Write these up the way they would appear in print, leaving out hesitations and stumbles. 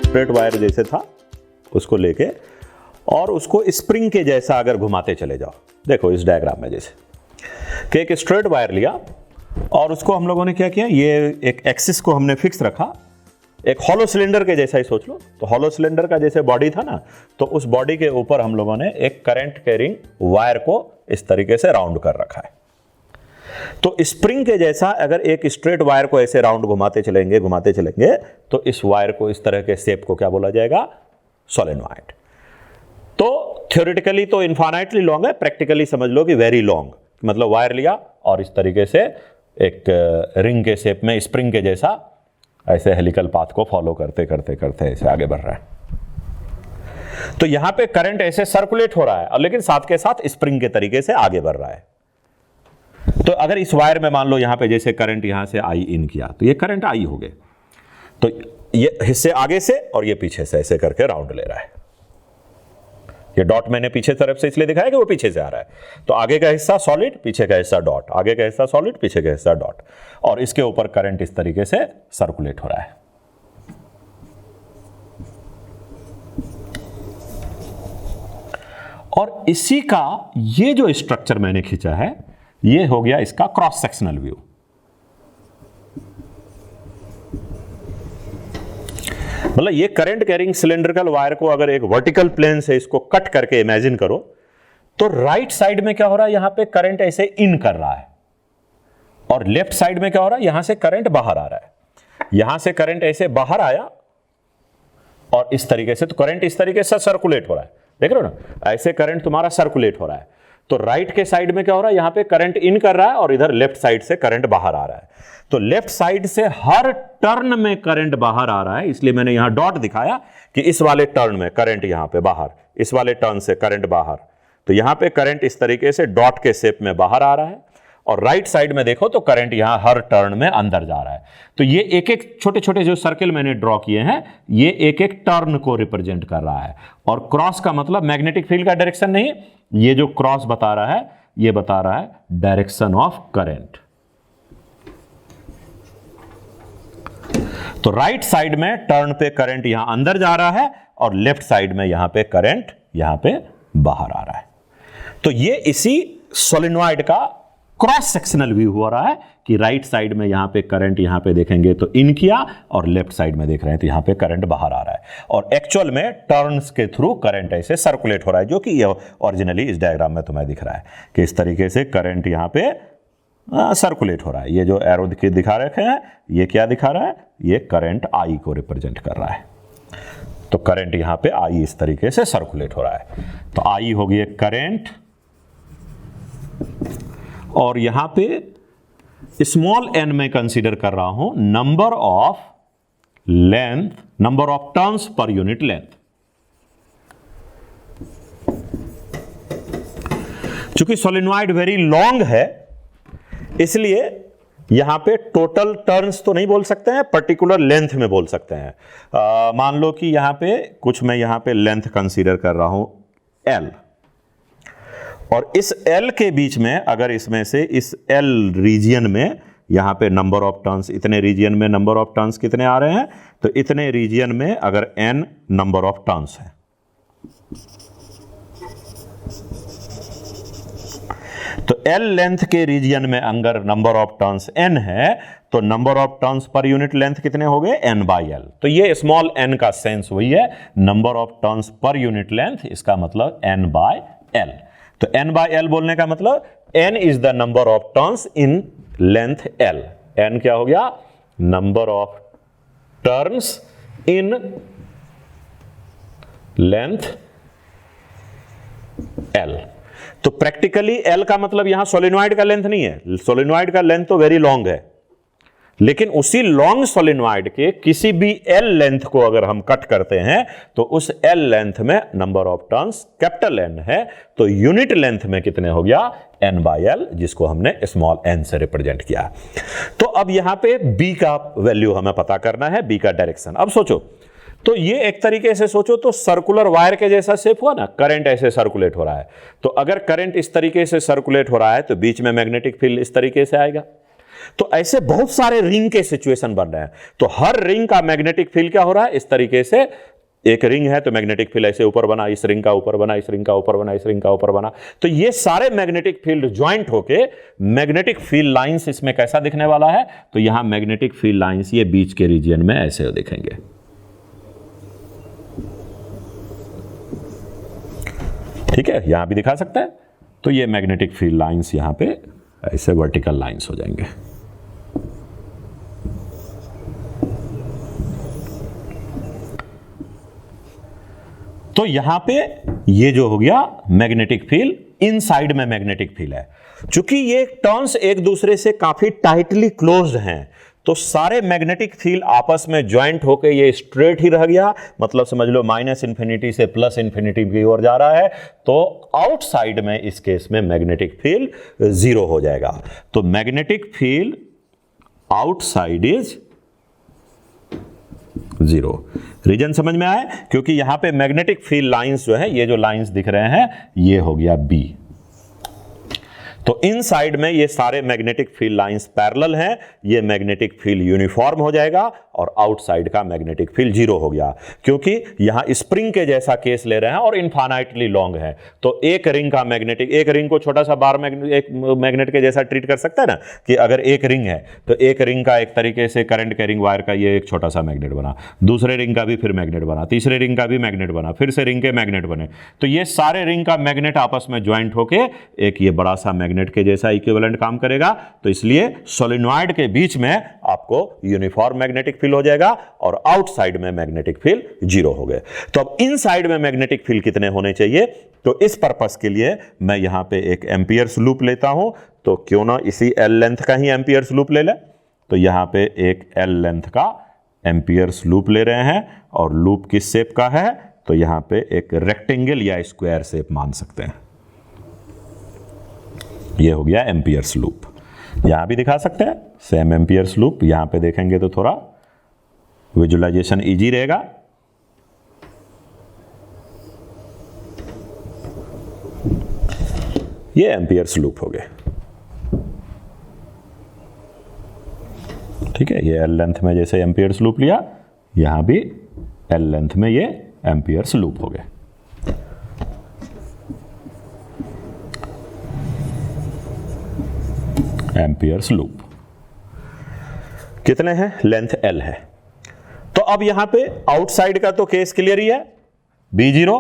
Straight wire जैसे था उसको लेके और उसको स्प्रिंग के जैसा अगर घुमाते चले जाओ, देखो इस डायग्राम में जैसे कि एक स्ट्रेट वायर लिया और उसको हम लोगों ने क्या किया, ये एक एक्सिस को हमने फिक्स रखा, एक हॉलो सिलेंडर के जैसा ही सोच लो। तो हॉलो सिलेंडर का जैसे बॉडी था ना, तो उस बॉडी के ऊपर हम लोगों ने एक करंट कैरिंग वायर को इस तरीके से राउंड कर रखा है। तो स्प्रिंग के जैसा अगर एक स्ट्रेट वायर को ऐसे राउंड घुमाते चलेंगे तो इस वायर को, इस तरह के शेप को क्या बोला जाएगा, सोलेनॉइड। तो थ्योरेटिकली तो इनफाइनाइटली लॉन्ग है, प्रैक्टिकली समझ लो कि वेरी लॉन्ग, मतलब वायर लिया और इस तरीके से एक रिंग के शेप में स्प्रिंग के जैसा ऐसे हेलिकल पाथ को फॉलो करते ऐसे आगे बढ़ रहा है। तो यहां पे करंट ऐसे सर्कुलेट हो रहा है और लेकिन साथ के साथ स्प्रिंग के तरीके से आगे बढ़ रहा है। तो अगर इस वायर में मान लो यहां पे जैसे करंट यहां से आई इन किया तो ये करंट आई हो गए, तो ये हिस्से आगे से और ये पीछे से ऐसे करके राउंड ले रहा है। ये डॉट मैंने पीछे तरफ से इसलिए दिखाया कि वो पीछे से आ रहा है। तो आगे का हिस्सा सॉलिड, पीछे का हिस्सा डॉट, आगे का हिस्सा सॉलिड, पीछे का हिस्सा डॉट, और इसके ऊपर करंट इस तरीके से सर्कुलेट हो रहा है। और इसी का ये जो स्ट्रक्चर मैंने खींचा है, ये हो गया इसका क्रॉस सेक्शनल व्यू। मतलब ये करंट कैरिंग सिलेंड्रिकल वायर को अगर एक वर्टिकल प्लेन से इसको कट करके इमेजिन करो, तो राइट साइड में क्या हो रहा है, यहां पे करंट ऐसे इन कर रहा है, और लेफ्ट साइड में क्या हो रहा है, यहां से करंट बाहर आ रहा है। यहां से करंट ऐसे बाहर आया और इस तरीके से, तो करंट इस तरीके से सर्कुलेट हो रहा है, देख रहे हो ना, ऐसे करंट तुम्हारा सर्कुलेट हो रहा है। तो राइट के साइड में क्या हो रहा है, यहां पे करंट इन कर रहा है और इधर लेफ्ट साइड से करंट बाहर आ रहा है। तो लेफ्ट साइड से हर टर्न में करंट बाहर आ रहा है, इसलिए मैंने यहां डॉट दिखाया कि इस वाले टर्न में करंट यहां पे बाहर, इस वाले टर्न से करंट बाहर। तो यहां पे करंट इस तरीके से डॉट के शेप में बाहर आ रहा है, और राइट साइड में देखो तो करंट यहां हर टर्न में अंदर जा रहा है। तो ये एक एक छोटे छोटे जो सर्किल मैंने ड्रॉ किए हैं, ये एक एक टर्न को रिप्रेजेंट कर रहा है। और क्रॉस का मतलब मैग्नेटिक फील्ड का डायरेक्शन नहीं, ये जो क्रॉस बता रहा है, ये बता रहा है डायरेक्शन ऑफ करंट। तो राइट साइड में टर्न पे करंट यहां अंदर जा रहा है और लेफ्ट साइड में यहां पे करंट यहां पे बाहर आ रहा है। तो ये इसी सोलेनॉइड का क्रॉस सेक्शनल व्यू हो रहा है कि राइट साइड में यहां पे करंट, यहां पे देखेंगे तो इन किया, और लेफ्ट साइड में देख रहे हैं तो यहां पे करंट बाहर आ रहा है। और एक्चुअल में टर्न्स के थ्रू करंट ऐसे सर्कुलेट हो रहा है, जो कि ये ओरिजिनली इस डायग्राम में तुम्हें दिख रहा है कि इस तरीके से करंट यहां पे सर्कुलेट हो रहा है। ये जो एरो दिखा रखे हैं, ये क्या दिखा रहा है, ये करंट आई को रिप्रेजेंट कर रहा है। तो करंट यहां पे आई इस तरीके से सर्कुलेट हो रहा है। तो आई होगी एक करंट, और यहां पे स्मॉल एन में कंसीडर कर रहा हूं number of length, number of turns पर यूनिट लेंथ। चूंकि सोलेनॉइड वेरी लॉन्ग है, इसलिए यहां पे टोटल टर्न्स तो नहीं बोल सकते हैं, पर्टिकुलर लेंथ में बोल सकते हैं। मान लो कि यहां पे कुछ मैं यहां पे लेंथ कंसीडर कर रहा हूं L, और इस L के बीच में अगर इसमें से इस L रीजियन में यहां पे नंबर ऑफ टर्न्स, इतने रीजियन में नंबर ऑफ टर्न्स कितने आ रहे हैं, तो इतने रीजियन में अगर n नंबर ऑफ टर्न्स है, तो L लेंथ के रीजियन में अगर नंबर ऑफ टर्न्स n है, तो नंबर ऑफ टर्न्स पर यूनिट लेंथ कितने हो गए, n बाई L। तो ये स्मॉल n का सेंस वही है, नंबर ऑफ टर्न्स पर यूनिट लेंथ, इसका मतलब n बाई L। तो n बाई L बोलने का मतलब n is the number of turns in length L। n क्या हो गया, number of turns in length L। तो प्रैक्टिकली L का मतलब यहां सोलेनॉइड का लेंथ नहीं है, सोलेनॉइड का लेंथ तो वेरी लॉन्ग है, लेकिन उसी लॉन्ग सोलेनॉइड के किसी भी L लेंथ को अगर हम कट करते हैं, तो उस L लेंथ में number of turns capital N है, तो यूनिट लेंथ में कितने हो गया, n बाई L, जिसको हमने स्मॉल n से रिप्रेजेंट किया। तो अब यहां पे B का वैल्यू हमें पता करना है, B का डायरेक्शन। अब सोचो, तो ये एक तरीके से सोचो तो सर्कुलर वायर के जैसा शेप हुआ ना, करंट ऐसे सर्कुलेट हो रहा है। तो अगर करंट इस तरीके से सर्कुलेट हो रहा है, तो बीच में मैग्नेटिक फील्ड इस तरीके से आएगा। तो ऐसे बहुत सारे रिंग के सिचुएशन बन रहे हैं। तो हर रिंग का मैग्नेटिक फील्ड क्या हो रहा है, इस तरीके से एक रिंग है तो मैग्नेटिक फील्ड ऐसे ऊपर बना, इस रिंग का ऊपर बना, इस रिंग का ऊपर बना, इस रिंग का ऊपर बना। तो ये सारे मैग्नेटिक फील्ड ज्वाइंट होके मैग्नेटिक फील्ड लाइंस इसमें कैसा दिखने वाला है, तो यहां मैग्नेटिक फील्ड लाइंस ये बीच के रीजन में ऐसे दिखेंगे। ठीक है, यहां भी दिखा सकता है। तो ये मैग्नेटिक फील्ड लाइंस यहां पे ऐसे वर्टिकल लाइंस हो जाएंगे। तो यहां पे ये जो हो गया मैग्नेटिक फील्ड, इनसाइड में मैग्नेटिक फील्ड है। चूंकि ये टर्न्स एक दूसरे से काफी टाइटली क्लोज्ड हैं, तो सारे मैग्नेटिक फील्ड आपस में ज्वाइंट होकर ये स्ट्रेट ही रह गया, मतलब समझ लो माइनस इंफिनिटी से प्लस इंफिनिटी की ओर जा रहा है। तो आउटसाइड में इस केस में मैग्नेटिक फील्ड जीरो हो जाएगा। तो magnetic field outside is zero. Reason समझ में आया, क्योंकि यहां पे मैग्नेटिक फील्ड लाइंस जो है, ये जो लाइंस दिख रहे हैं ये हो गया बी। तो इनसाइड में ये सारे मैग्नेटिक फील्ड लाइंस पैरेलल हैं, ये मैग्नेटिक फील्ड यूनिफॉर्म हो जाएगा और आउटसाइड का मैग्नेटिक फील्ड जीरो हो गया, क्योंकि यहां स्प्रिंग के जैसा केस ले रहे हैं और इनफाइनाइटली लॉन्ग है। तो एक रिंग का मैग्नेटिक, एक रिंग को छोटा सा बार एक मैग्नेट के जैसा ट्रीट कर सकता है ना, कि अगर एक रिंग है तो एक रिंग का एक तरीके से करंट कैरिंग वायर का ये एक छोटा सा मैग्नेट बना, दूसरे रिंग का भी फिर मैग्नेट बना, तीसरे रिंग का भी मैग्नेट बना, फिर से रिंग के मैग्नेट बने। तो ये सारे रिंग का मैग्नेट आपस में ज्वाइंट होके एक ये बड़ा सा मैग्नेट के जैसा इक्विवेलेंट काम करेगा। तो इसलिए सोलेनॉइड के बीच में आपको यूनिफॉर्म मैग्नेटिक फील्ड हो जाएगा और आउटसाइड में मैग्नेटिक फील्ड जीरो हो गए। तो अब इनसाइड में मैग्नेटिक फील्ड कितने होने चाहिए, तो इस पर्पस के लिए मैं यहां पे एक एम्पियर्स लूप लेता हूं। तो क्यों ना इसी एल लेंथ का ही एम्पियर्स लूप ले ले। तो यहां पे एक एल लेंथ का एम्पियर्स लूप ले रहे हैं और लूप किस शेप का है, तो यहां पे एक रेक्टेंगल या स्क्वायर शेप मान सकते हैं। ये हो गया एम्पियर्स लूप। यहां भी दिखा सकते हैं सेम एम्पियर्स लूप, यहां पे देखेंगे तो थोड़ा विजुअलाइजेशन इजी रहेगा। ये एम्पियर्स लूप हो गए। ठीक है, ये एल लेंथ में जैसे एम्पियर्स लूप लिया, यहां भी एल लेंथ में ये एम्पियर्स लूप हो गए। एम्पियर्स लूप कितने हैं, लेंथ एल है। तो अब यहां पे आउटसाइड का तो केस क्लियर ही है, बी जीरो।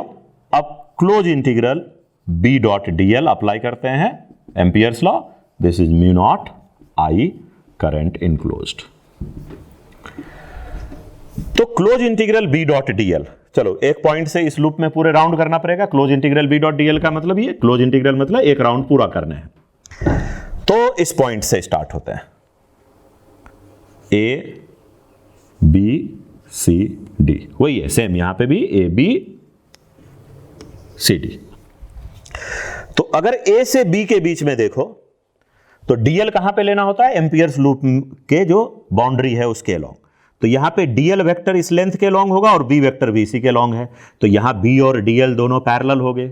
अब close integral B dot D L apply करते हैं, Ampere's law, this is mu naught I current enclosed. तो close integral B dot D L, चलो एक पॉइंट से इस लूप में पूरे राउंड करना पड़ेगा। Close integral B dot D L का मतलब ये, क्लोज इंटीग्रल मतलब एक राउंड पूरा करने हैं। तो इस पॉइंट से स्टार्ट होते हैं, ए बी सी डी, वही है सेम यहां पे भी ए बी सी डी। तो अगर ए से बी के बीच में देखो तो डीएल कहां पे लेना होता है, एम्पियर्स लूप के जो बाउंड्री है उसके अलोंग। तो यहां पे डीएल वेक्टर इस लेंथ के अलोंग होगा और बी वेक्टर भी इसी के अलोंग है। तो यहां बी और डीएल दोनों पैरेलल हो गए।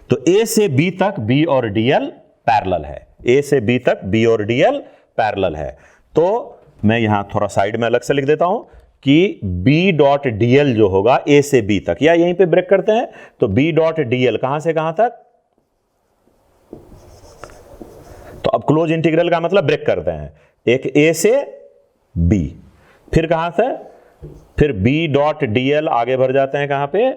तो ए से बी तक बी और डीएल पैरेलल है, ए से बी तक बी और डीएल पैरेलल है। तो मैं यहां थोड़ा साइड में अलग से लिख देता हूं कि बी डॉट डीएल जो होगा ए से बी तक, या यहीं पे ब्रेक करते हैं। तो बी डॉट डीएल कहां से कहां तक, तो अब क्लोज इंटीग्रल का मतलब ब्रेक करते हैं, एक ए से बी, फिर कहां से, फिर बी डॉट डीएल आगे बढ़ जाते हैं, कहां पे,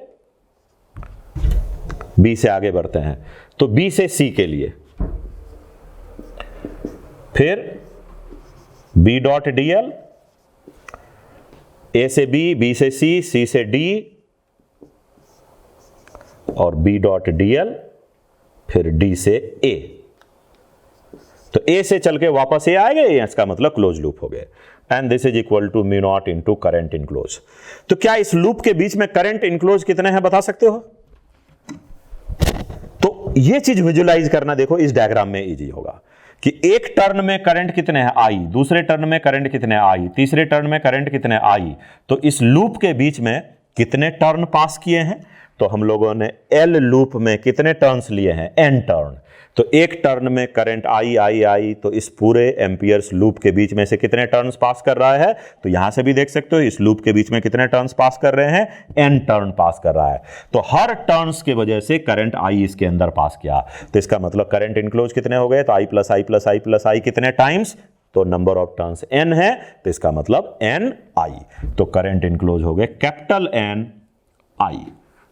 बी से आगे बढ़ते हैं। तो बी से सी के लिए, फिर बी डॉट डीएल, ए से बी, बी से सी से डी, और बी डॉट डीएल, फिर डी से ए। तो ए से चल के वापस ए आ गए, इसका मतलब क्लोज लूप हो गए। And this is equal to mu naught into current enclose. तो क्या इस लूप के बीच में करंट इनक्लोज कितने हैं बता सकते हो? तो ये चीज विजुलाइज करना देखो इस डायग्राम में इजी होगा कि एक टर्न में करंट कितने हैं आई, दूसरे टर्न में करंट कितने आई, तीसरे टर्न में करंट कितने आई। तो इस लूप के बीच में कितने टर्न पास किए हैं, तो हम लोगों ने एल लूप में कितने टर्न्स लिए हैं, एन टर्न। तो एक टर्न में करंट आई, तो इस पूरे एम्पियर्स लूप के बीच में से कितने टर्न्स पास कर रहा है, तो यहां से भी देख सकते हो इस लूप के बीच में कितने टर्न्स पास कर रहे हैं, एन टर्न पास कर रहा है। तो हर टर्न्स के वजह से करंट आई इसके अंदर पास किया, तो इसका मतलब करंट इनक्लोज कितने हो गए, तो आई plus I plus I plus आई कितने टाइम्स, तो नंबर ऑफ टर्न्स n है, तो इसका मतलब एन आई। तो करंट इनक्लोज हो गए कैपिटल एन आई।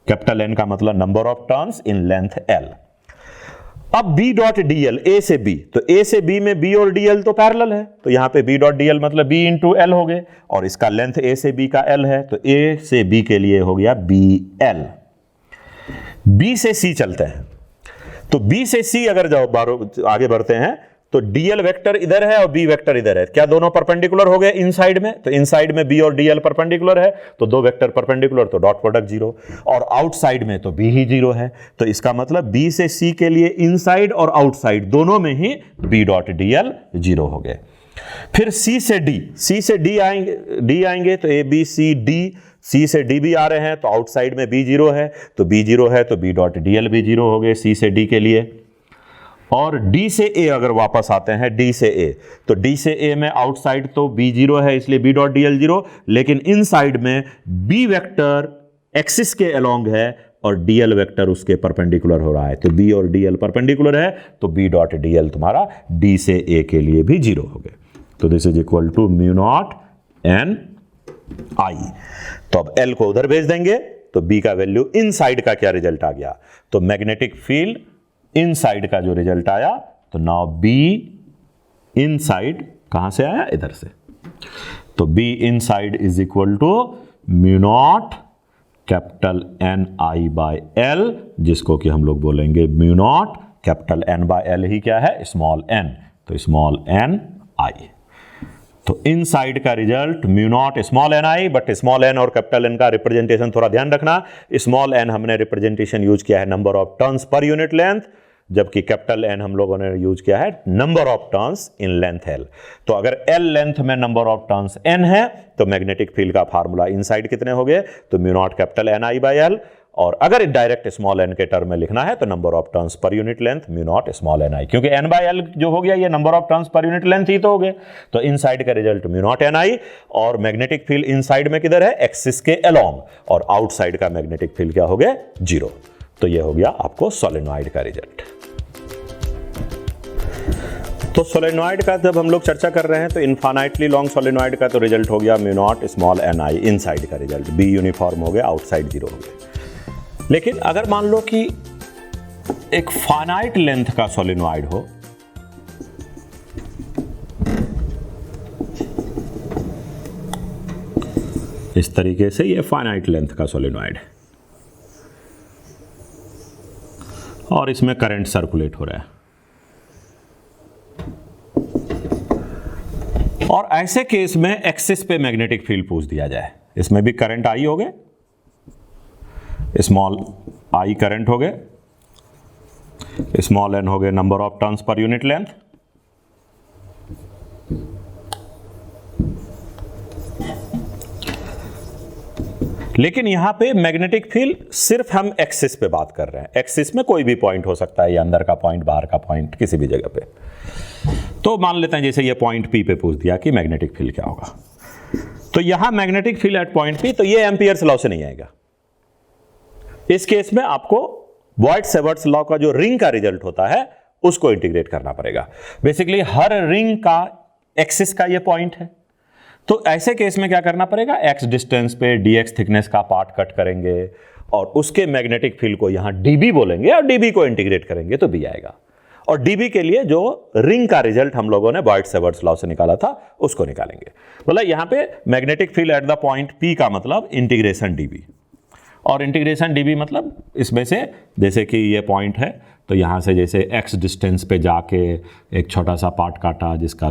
कैपिटल एन का मतलब number of turns in length l। अब b डॉट dl, a से b, तो a से b में b और dl तो पैरेलल है, तो यहां पे b डॉट dl मतलब b इंटू l हो गए, और इसका लेंथ a से b का l है, तो a से b के लिए हो गया bl। b से c चलते हैं, तो b से c अगर जाओ आगे बढ़ते हैं, तो dl वेक्टर इधर है और b वेक्टर इधर है, क्या दोनों परपेंडिकुलर हो गए इनसाइड में, तो इनसाइड में b और dl परपेंडिकुलर है, तो दो वेक्टर परपेंडिकुलर, तो डॉट प्रोडक्ट 0, और आउटसाइड में तो b ही 0 है, तो इसका मतलब b से c के लिए इनसाइड और आउटसाइड दोनों में ही b डॉट dl 0 हो गए। फिर c से d आएंगे, तो a b c d, c से d भी आ रहे हैं, तो आउटसाइड में b 0 है, तो b 0 है, तो b डॉट dl भी 0 हो गए c से d के लिए। और D से A अगर वापस आते हैं, D से A, तो D से A में आउटसाइड तो B 0 है, इसलिए B डॉट DL 0, लेकिन इनसाइड में B वेक्टर एक्सिस के अलोंग है और DL वेक्टर उसके परपेंडिकुलर हो रहा है, तो B और DL परपेंडिकुलर है, तो B डॉट DL तुम्हारा D से A के लिए भी 0 हो गए। तो this is equal to mu naught N I. तो अब L को उधर भेज देंगे, तो B का वैल्यू इनसाइड का क्या रिजल्ट आ गया, तो मैग्नेटिक फील्ड इनसाइड का जो रिजल्ट आया, तो नाउ B इनसाइड कहां से आया, इधर से, तो B inside is equal to mu naught capital N I by L, जिसको कि हम लोग बोलेंगे mu naught capital N by L ही क्या है, स्मॉल एन, तो स्मॉल एन आई। तो इनसाइड का result mu naught small N I, but small N और कैपिटल एन का रिप्रेजेंटेशन थोड़ा ध्यान रखना, स्मॉल एन हमने रिप्रेजेंटेशन यूज किया है नंबर ऑफ टर्न्स पर यूनिट लेंथ, जबकि कैपिटल एन हम लोगों ने यूज किया है number of turns in length L. तो अगर एल लेंथ में नंबर ऑफ टर्न्स एन है, तो मैग्नेटिक फील्ड का फार्मूला इनसाइड कितने हो गए, तो mu naught capital N I by L, और अगर डायरेक्ट स्मॉल एन के टर्म में लिखना है तो नंबर ऑफ टर्न्स पर unit length mu naught small N I, क्योंकि एन बाय एल जो हो गया ये नंबर ऑफ टर्न्स पर यूनिट लेंथ ही तो हो गए, तो इनसाइड का result mu naught N I, और मैग्नेटिक फील्ड इनसाइड में किधर है, एक्सिस के अलोंग, और आउटसाइड का मैग्नेटिक फील्ड क्या हो गया, 0। तो ये हो गया आपको सोलेनॉइड का रिजल्ट। तो सोलेनॉइड का जब हम लोग चर्चा कर रहे हैं, तो इनफाइनाइटली लॉन्ग सोलेनॉइड का तो रिजल्ट हो गया म्यू नॉट स्मॉल एन आई, इनसाइड का रिजल्ट B यूनिफॉर्म हो गया, आउटसाइड 0 हो गया। लेकिन अगर मान लो कि एक फाइनाइट लेंथ का सोलेनॉइड हो, इस तरीके से ये फाइनाइट लेंथ का सोलेनॉइड है और इसमें करंट सर्कुलेट हो रहा है, और ऐसे केस में एक्सिस पे मैग्नेटिक फील्ड पूछ दिया जाए, इसमें भी करंट आई हो गए, स्मॉल आई करंट हो गए, स्मॉल एन हो गए नंबर ऑफ टर्न्स पर यूनिट लेंथ, लेकिन यहां पे मैग्नेटिक फील्ड सिर्फ हम एक्सिस पे बात कर रहे हैं, एक्सिस में कोई भी पॉइंट हो सकता है, ये अंदर का पॉइंट, बाहर का पॉइंट, किसी भी जगह पे। तो मान लेते हैं जैसे ये पॉइंट P पे पूछ दिया कि मैग्नेटिक फील्ड क्या होगा, तो यहां magnetic field at point P, तो ये एम्पियर्स लॉ से नहीं आएगा। इस केस में आपको बॉयड-सेवर्ट्स लॉ का जो रिंग का रिजल्ट होता है उसको इंटीग्रेट करना पड़ेगा। बेसिकली हर रिंग का एक्सिस का ये पॉइंट है, तो ऐसे केस में क्या करना पड़ेगा, x डिस्टेंस पे dx थिकनेस का पार्ट कट करेंगे और उसके मैग्नेटिक फील्ड को यहां dB बोलेंगे और dB को इंटीग्रेट करेंगे तो B आएगा, और dB के लिए जो रिंग का रिजल्ट हम लोगों ने बॉयड-सेवर्ट्स लॉ से निकाला था उसको निकालेंगे। मतलब यहां पे magnetic field at the point P का मतलब इंटीग्रेशन dB, और इंटीग्रेशन dB मतलब इसमें से जैसे कि ये पॉइंट है, तो यहां से जैसे x डिस्टेंस पे जाके एक छोटा सा पार्ट काटा जिसका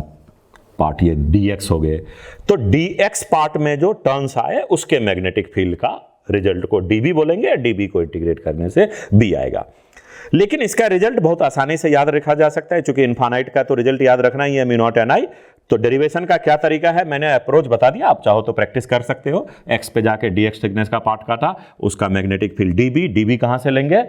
पार्ट ये dx हो गए, तो dx पार्ट में जो टर्न्स आए उसके मैग्नेटिक फील्ड का रिजल्ट को dB बोलेंगे, और dB को इंटीग्रेट करने से B आएगा। लेकिन इसका रिजल्ट बहुत आसानी से याद रखा जा सकता है, चूंकि इनफाइनाइट का तो रिजल्ट याद रखना ही है म्यू नॉट एन आई, तो डेरिवेशन का क्या तरीका है, मैंने अप्रोच बता दिया, आप चाहो तो प्रैक्टिस कर सकते हो। एक्स पे जाके dx थिकनेस का पार्ट काटा, उसका मैग्नेटिक फील्ड dB कहाँ से लेंगे,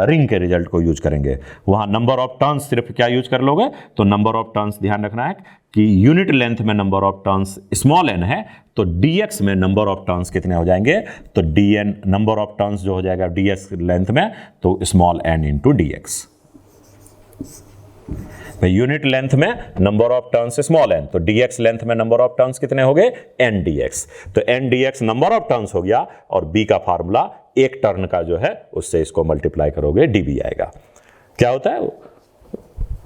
रिंग के रिजल्ट को यूज करेंगे। वहाँ नंबर ऑफ टर्न्स सिर्फ क्या यूज कर लोगे, तो नंबर ऑफ टर्न्स ध्यान रखना है कि यूनिट लेंथ में number of turns small n है, तो dx में नंबर ऑफ टर्न्स कितने हो जाएंगे, तो dn नंबर ऑफ टर्न्स जो हो जाएगा ds लेंथ में, तो small n into dx। Unit length में number of turns small n, तो dx लेंथ में नंबर ऑफ टर्न्स कितने हो गए, n dx। तो n dx number of turns हो गया, और b का फार्मूला एक टर्न का जो है उससे इसको मल्टीप्लाई करोगे dB आएगा। क्या होता है,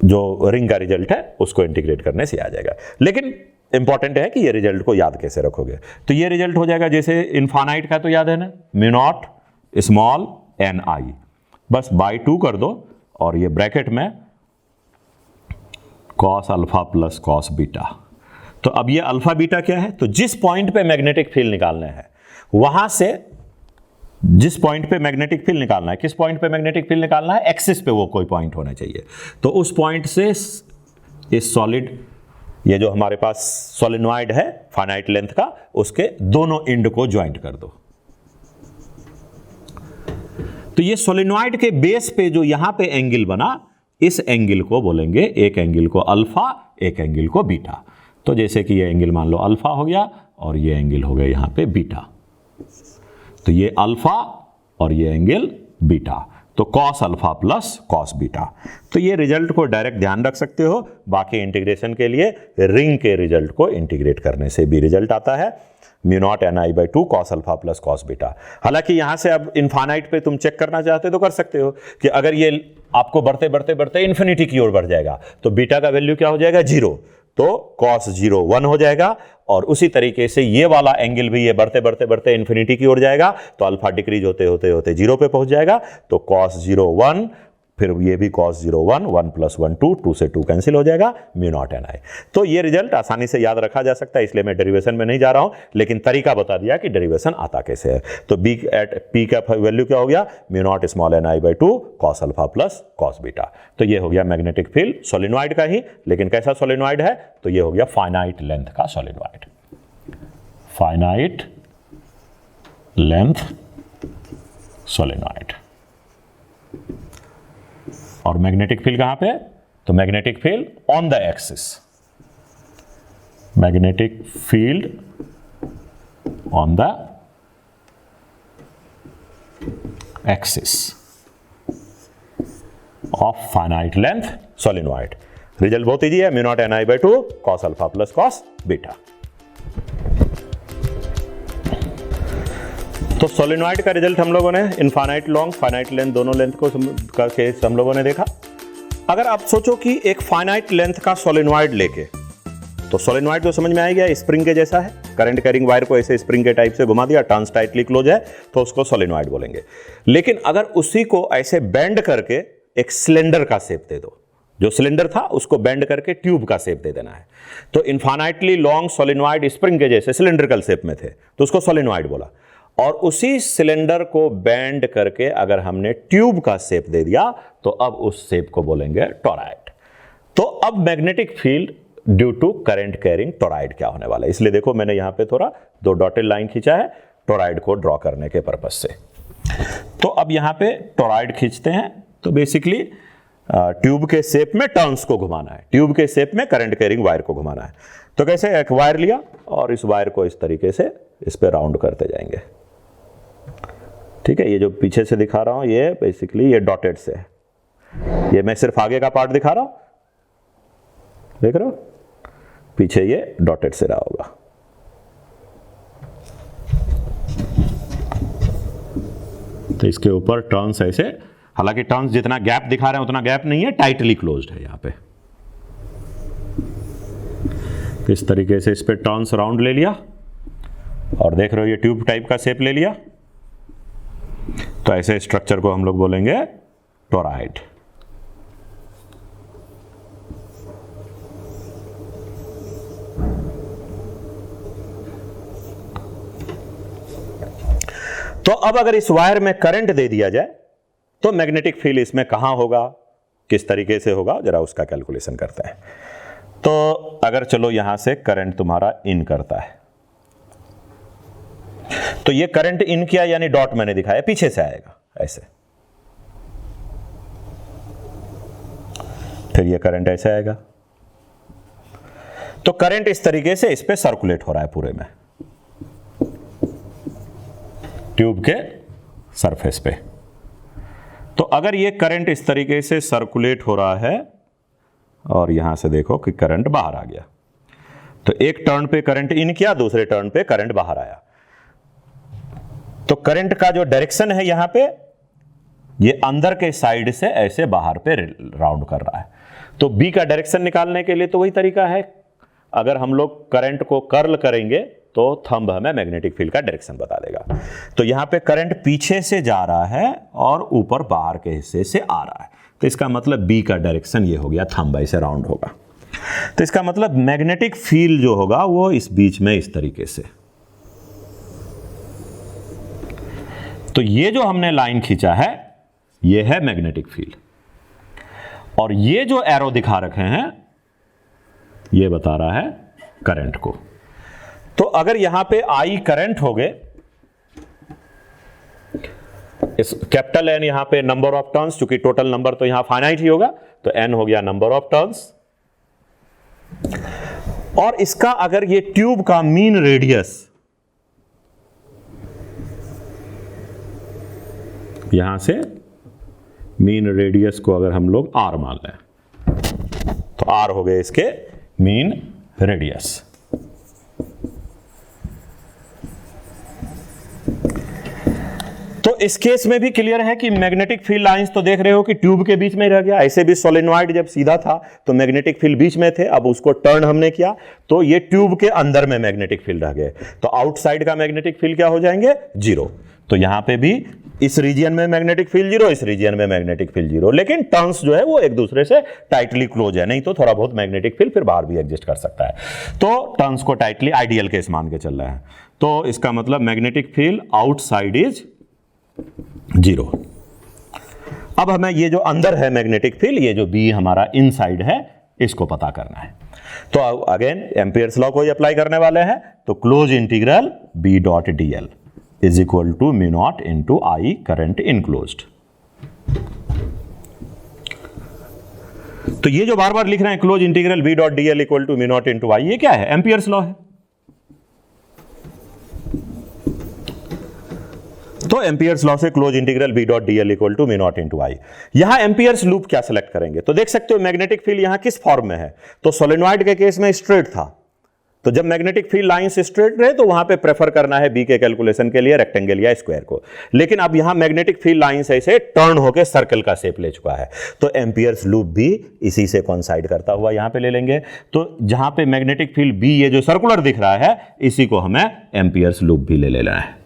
जो रिंग का रिजल्ट है उसको इंटीग्रेट करने से आ जाएगा। लेकिन इंपॉर्टेंट है कि ये रिजल्ट को याद कैसे रखोगे। तो ये रिजल्ट हो जाएगा जैसे इनफाइनाइट का, तो याद है ना, mu naught small n i, बस बाई 2 कर दो, और ये ब्रैकेट में cos alpha plus cos beta. तो अब ये अल्फा बीटा क्या है, तो जिस पॉइंट पे मैग्नेटिक फील्ड निकालना है, वहां से जिस पॉइंट पे मैग्नेटिक फील्ड निकालना है, किस पॉइंट पे मैग्नेटिक फील्ड निकालना है, एक्सिस पे वो कोई पॉइंट होना चाहिए। तो उस पॉइंट से इस सॉलिड, ये जो हमारे पास सोलेनॉइड है फाइनाइट लेंथ का, उसके दोनों एंड को ज्वाइंट कर दो। तो ये सोलेनॉइड के बेस पे जो यहां पे एंगल बना, इस एंगल को बोलेंगे, एक एंगल को अल्फा, एक एंगल को बीटा। तो जैसे कि ये एंगल मान लो अल्फा हो गया, और ये एंगल हो गया यहां पे बीटा। तो ये अल्फा और ये एंगल बीटा, तो cos alpha plus cos beta. तो ये रिजल्ट को डायरेक्ट ध्यान रख सकते हो। बाकी इंटीग्रेशन के लिए रिंग के रिजल्ट को इंटीग्रेट करने से भी रिजल्ट आता है, mu naught N I by 2 cos alpha plus cos beta. हालांकि यहां से अब इनफाइनाइट पे तुम चेक करना चाहते तो कर सकते हो कि अगर ये आपको बढ़ते बढ़ते बढ़ते इन्फिनिटी की ओर बढ़ जाएगा, तो बीटा का वैल्यू क्या हो जाएगा, 0, तो कॉस 0 1 हो जाएगा। और उसी तरीके से ये वाला एंगल भी ये बढ़ते बढ़ते बढ़ते इन्फिनिटी की ओर जाएगा, तो अल्फा डिक्रीज होते होते होते 0 पे पहुंच जाएगा, तो कॉस 0 1, फिर ये भी cos 0 1, 1 प्लस 1 2, 2 से 2 कैंसिल हो जाएगा, म्यू नॉट एन आई। तो ये रिजल्ट आसानी से याद रखा जा सकता है, इसलिए मैं डेरिवेशन में नहीं जा रहा हूं, लेकिन तरीका बता दिया कि डेरिवेशन आता कैसे है। तो b एट p का वैल्यू क्या हो गया, mu naught small N I by 2 cos alpha plus cos beta. तो ये हो गया मैग्नेटिक फील्ड सोलेनॉइड का ही, लेकिन कैसा सोलेनॉइड है, तो ये हो गया फाइनाइट लेंथ का सोलेनॉइड, फाइनाइट लेंथ सोलेनॉइड। और मैग्नेटिक फील्ड कहां पे, तो magnetic field on the axis, magnetic field on the axis of finite length solenoid. Result बहुत इजी है, mu naught N I by 2 cos alpha plus cos beta. तो solenoid का result हम लोगों ने इनफाइनाइट लॉन्ग, फाइनाइट लेंथ, दोनों length को का केस हम लोगों ने देखा। अगर आप सोचो कि एक फाइनाइट लेंथ का सोलेनॉइड लेके, तो सोलेनॉइड तो समझ में आ गया, स्प्रिंग के जैसा है, करंट कैरिंग वायर को ऐसे स्प्रिंग के टाइप से घुमा दिया, टर्न्स टाइटली क्लोज है, तो उसको सोलेनॉइड बोलेंगे। लेकिन अगर उसी को ऐसे बेंड करके एक सिलेंडर का शेप दे दो, जो सिलेंडर था उसको बेंड करके ट्यूब का शेप दे देना है, तो इनफाइनाइटली लॉन्ग सोलेनॉइड स्प्रिंग के जैसे सिलेंड्रिकल शेप में थे, तो उसको सोलेनॉइड बोला। और उसी सिलेंडर को बेंड करके अगर हमने ट्यूब का शेप दे दिया, तो अब उस शेप को बोलेंगे टोरॉइड। तो अब magnetic field due to current carrying toroid क्या होने वाला है, इसलिए देखो मैंने यहां पे थोड़ा 2 डॉटेड लाइन खींचा है टोरॉइड को ड्रॉ करने के पर्पज से। तो अब यहां पे टोरॉइड खींचते हैं, तो बेसिकली ट्यूब के शेप में टर्न्स को घुमाना है, ट्यूब के शेप में करंट कैरिंग वायर को घुमाना है। तो कैसे, एक वायर लिया और इस वायर को इस तरीके से इस पे राउंड करते जाएंगे, ठीक है। ये जो पीछे से दिखा रहा हूं ये बेसिकली ये डॉटेड से है, ये मैं सिर्फ आगे का पार्ट दिखा रहा हूं, देख रहे हो, पीछे ये डॉटेड से रहा होगा। तो इसके ऊपर टर्न्स ऐसे, हालांकि टर्न्स जितना गैप दिखा रहे हैं उतना गैप नहीं है, टाइटली क्लोज्ड है यहां पे। इस तरीके से इस पे टर्न्स राउंड ले लिया, और देख रहे हो ये ट्यूब टाइप का शेप ले लिया, तो ऐसे स्ट्रक्चर को हम लोग बोलेंगे टोरॉइड। तो अब अगर इस वायर में करंट दे दिया जाए, तो मैग्नेटिक फील्ड इसमें कहां होगा, किस तरीके से होगा, जरा उसका कैलकुलेशन करते हैं। तो अगर चलो यहां से करंट तुम्हारा इन करता है, तो ये करंट इन किया यानी डॉट मैंने दिखाया पीछे से आएगा ऐसे, फिर ये करंट ऐसे आएगा। तो करंट इस तरीके से इस पे सर्कुलेट हो रहा है पूरे में, ट्यूब के सरफेस पे। तो अगर ये करंट इस तरीके से सर्कुलेट हो रहा है और यहां से देखो कि करंट बाहर आ गया, तो एक टर्न पे करंट इन किया, दूसरे टर्न पे करंट बाहर आया, तो करंट का जो डायरेक्शन है यहां पे, ये अंदर के साइड से ऐसे बाहर पे राउंड कर रहा है। तो बी का डायरेक्शन निकालने के लिए तो वही तरीका है, अगर हम लोग करंट को कर्ल करेंगे तो थंब हमें मैग्नेटिक फील्ड का डायरेक्शन बता देगा। तो यहां पे करंट पीछे से जा रहा है और ऊपर बाहर के हिस्से से आ रहा है, तो इसका मतलब बी का डायरेक्शन ये हो गया, थंब ऐसे राउंड होगा। तो इसका मतलब मैग्नेटिक फील्ड जो होगा वो इस बीच में इस तरीके से। तो ये जो हमने लाइन खींचा है ये है मैग्नेटिक फील्ड, और ये जो एरो दिखा रखे हैं ये बता रहा है करंट को। तो अगर यहां पे आई करंट हो गए, इस कैपिटल एन यहां पे नंबर ऑफ टर्न्स, चूंकि टोटल नंबर तो यहां फाइनाइट ही होगा, तो एन हो गया नंबर ऑफ टर्न्स। और इसका अगर ये ट्यूब का मीन रेडियस, यहां से मीन रेडियस को अगर हम लोग आर मान लें, तो आर हो गए इसके मीन रेडियस। तो इस केस में भी क्लियर है कि मैग्नेटिक फील्ड लाइंस तो देख रहे हो कि ट्यूब के बीच में रह गया। ऐसे भी सोलेनॉइड जब सीधा था तो मैग्नेटिक फील्ड बीच में थे, अब उसको टर्न हमने किया तो ये ट्यूब के अंदर में मैग्नेटिक फील्ड रह गए, तो आउटसाइड का मैग्नेटिक फील्ड क्या हो जाएंगे, जीरो। तो यहां पे भी इस रीजन में मैग्नेटिक फील्ड जीरो, इस रीजन में मैग्नेटिक फील्ड जीरो, लेकिन टर्न्स जो है वो एक दूसरे से टाइटली क्लोज है, नहीं तो थोड़ा बहुत मैग्नेटिक फील्ड फिर बाहर भी एग्जिस्ट कर सकता है। तो टर्न्स को टाइटली आइडियल केस मान के चल रहा है, तो इसका मतलब magnetic field outside is zero. अब हमें ये जो अंदर है मैग्नेटिक फील्ड, ये जो बी हमारा इनसाइड है, इसको पता करना है। तो अगेन एम्पियर्स लॉ को अप्लाई करने वाले हैं, तो close integral B dot D L is equal to mu naught into I current enclosed. तो ये जो बार बार लिख रहे हैं close integral B dot D L equal to mu naught into I, ये क्या है, एम्पियर्स लॉ है। तो एम्पियर्स लॉ से close integral B dot D L equal to mu naught into आई। यहां एम्पियर्स लूप क्या सेलेक्ट करेंगे, तो देख सकते हो मैग्नेटिक फील्ड यहां किस फॉर्म में है, तो सोलेनॉइड के केस में स्ट्रेट था, तो जब मैग्नेटिक फील्ड लाइंस स्ट्रेट रहे तो वहां पे प्रेफर करना है बी के कैलकुलेशन के लिए रेक्टेंगल या स्क्वायर को, लेकिन अब यहां मैग्नेटिक फील्ड लाइंस ऐसे टर्न होकर सर्कल का शेप ले चुका है, तो एम्पियर्स लूप भी इसी से कोइंसाइड करता हुआ यहां पे ले लेंगे। तो जहां पे मैग्नेटिक फील्ड बी ये जो सर्कुलर दिख रहा है, इसी को हमें एम्पियर्स लूप भी ले लेना है।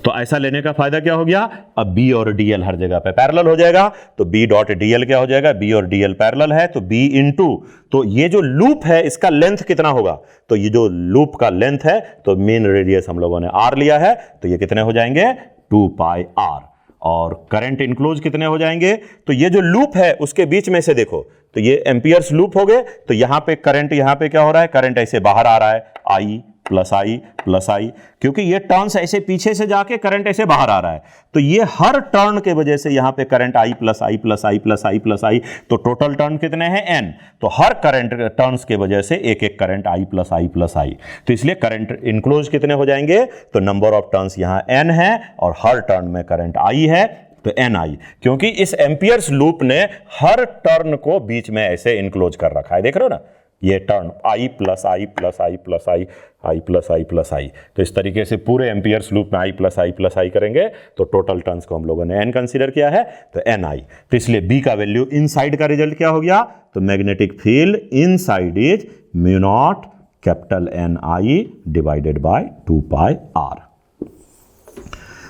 तो ऐसा लेने का फायदा क्या हो गया, अब बी और डीएल हर जगह पे पैरेलल हो जाएगा, तो बी डॉट डीएल क्या हो जाएगा, बी और डीएल पैरेलल है तो बी इंटू, तो ये जो लूप है इसका लेंथ कितना होगा, तो ये जो लूप का लेंथ है, तो मीन रेडियस हम लोगों ने आर लिया है, तो ये कितने हो जाएंगे 2 पाई आर, और करंट इनक्लोज कितने हो जाएंगे, तो ये जो लूप है उसके बीच में से देखो, तो ये एम्पियर्स लूप हो गए, तो यहां पे करंट, यहां पे क्या हो रहा है, करंट ऐसे बाहर आ रहा है, आई प्लस आई प्लस आई, क्योंकि ये टर्न्स ऐसे पीछे से जाके करंट ऐसे बाहर आ रहा है, तो ये हर टर्न के वजह से यहां पे current I plus I plus I plus I plus I, तो टोटल टर्न कितने हैं एन, तो हर करंट टर्न्स के वजह से एक एक current I plus I plus I, तो इसलिए करंट इनक्लोज कितने हो जाएंगे, तो नंबर ऑफ टर्न्स यहां एन है और हर टर्न में करंट आई है, तो एन आई, क्योंकि इस एम्पियर्स लूप ने हर टर्न को बीच में ऐसे इनक्लोज कर रखा है, देख रहे हो ना, ये turn I plus I plus I plus I, I plus I plus I, तो इस तरीके से पूरे एम्पियर्स लूप में आई प्लस आई करेंगे, तो टोटल टर्न्स को हम लोगों ने एन कंसीडर किया है, तो एन आई, तो इसलिए बी का वैल्यू इनसाइड का रिजल्ट क्या हो गया, तो magnetic field inside is mu naught capital N I divided by 2 pi R.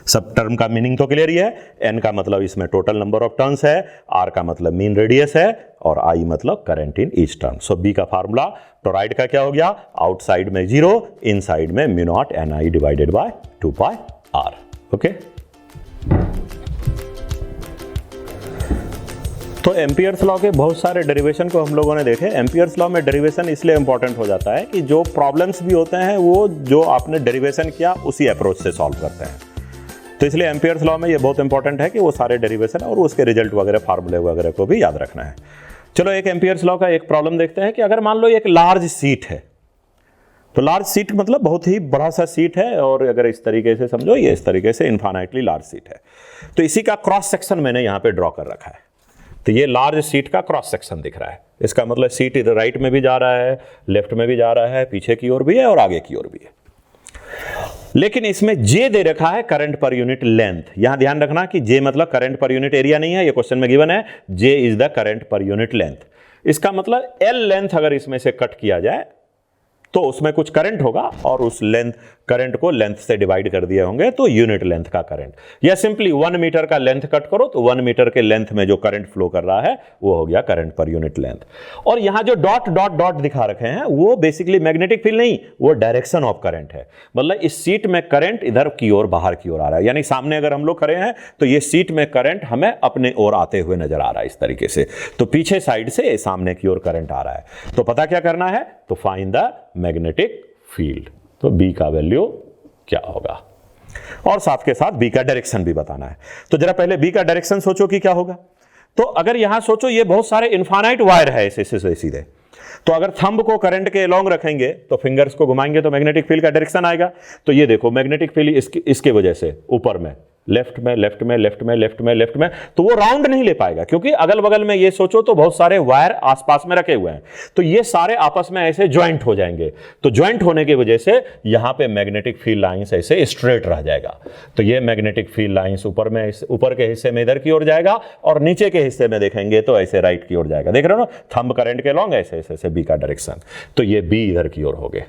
सब टर्म का मीनिंग तो क्लियर ही है, एन का मतलब इसमें टोटल नंबर ऑफ टर्न्स है, आर का मतलब मीन रेडियस है, और आई मतलब current in each turn. So B का फार्मूला टोराइड का क्या हो गया, आउटसाइड में 0, इनसाइड में mu naught N I divided by 2 pi are. Okay, तो एम्पियर्स लॉ के बहुत सारे डेरिवेशन को हम लोगों ने देखे। एम्पियर्स लॉ में डेरिवेशन इसलिए इंपॉर्टेंट हो जाता है कि जो प्रॉब्लम्स भी होते हैं वो जो आपने डेरिवेशन किया उसी अप्रोच से सॉल्व करते हैं। तो इसलिए एम्पियर्स लॉ में ये बहुत इंपॉर्टेंट है कि वो सारे डेरिवेशन और उसके रिजल्ट वगैरह फार्मूले वगैरह को भी याद रखना है। चलो एक एम्पियर्स लॉ का एक प्रॉब्लम देखते हैं कि अगर मान लो एक लार्ज सीट है, तो लार्ज सीट मतलब बहुत ही बड़ा सा सीट है, और अगर इस तरीके से समझो ये इस तरीके से इन्फानाइटली लार्ज सीट है, तो इसी का क्रॉस सेक्शन मैंने यहाँ पे ड्रॉ कर रखा है। तो ये लार्ज सीट का क्रॉस सेक्शन दिख रहा है। इसका मतलब सीट इधर राइट में भी जा रहा है, लेफ्ट में भी जा रहा है, पीछे की ओर भी है और आगे की ओर भी है। लेकिन इसमें J दे रखा है करंट पर यूनिट लेंथ। यहां ध्यान रखना कि J मतलब करंट पर यूनिट एरिया नहीं है, ये क्वेश्चन में गिवन है J इज द करंट पर यूनिट लेंथ। इसका मतलब L लेंथ अगर इसमें से कट किया जाए तो उसमें कुछ करंट होगा और उस लेंथ करंट को लेंथ से डिवाइड कर दिए होंगे तो यूनिट लेंथ का करंट, या सिंपली 1 मीटर का लेंथ कट करो तो 1 मीटर के लेंथ में जो करंट फ्लो कर रहा है वो हो गया करंट पर यूनिट लेंथ। और यहां जो डॉट डॉट डॉट दिखा रखे हैं वो बेसिकली मैग्नेटिक फील्ड नहीं, वो डायरेक्शन ऑफ करंट है। मतलब इस सीट में करंट इधर की ओर बाहर की ओर आ रहा है, यानी सामने अगर हम लोग खड़े हैं तो ये सीट में करंट हमें अपने ओर आते हुए नजर आ रहा है इस तरीके से, तो पीछे साइड से सामने की ओर करंट आ रहा है। तो पता क्या करना है, तो फाइंड द मैग्नेटिक फील्ड। तो B का वैल्यू क्या होगा, और साथ के साथ B का डायरेक्शन भी बताना है। तो जरा पहले B का डायरेक्शन सोचो कि क्या होगा। तो अगर यहां सोचो ये बहुत सारे इनफाइनाइट वायर है ऐसे सीधे, तो अगर थंब को करंट के अलोंग रखेंगे तो फिंगर्स को घुमाएंगे तो मैग्नेटिक फील्ड का डायरेक्शन आएगा। तो ये देखो मैग्नेटिक फील्ड इसके वजह से ऊपर में लेफ्ट में लेफ्ट में लेफ्ट में लेफ्ट में लेफ्ट में, तो वो राउंड नहीं ले पाएगा क्योंकि अगल बगल में ये सोचो तो बहुत सारे वायर आसपास में रखे हुए हैं, तो ये सारे आपस में ऐसे ज्वाइंट हो जाएंगे। तो ज्वाइंट होने की वजह से यहां पे मैग्नेटिक फील्ड लाइंस ऐसे स्ट्रेट रह जाएगा। तो ये मैग्नेटिक फील्ड लाइंस ऊपर के हिस्से में इधर की ओर जाएगा और नीचे के हिस्से में देखेंगे तो ऐसे राइट की ओर जाएगा। देख रहे हो ना, थंब करंट के लॉन्ग ऐसे ऐसे B का डायरेक्शन। तो ये B इधर की ओर हो गए,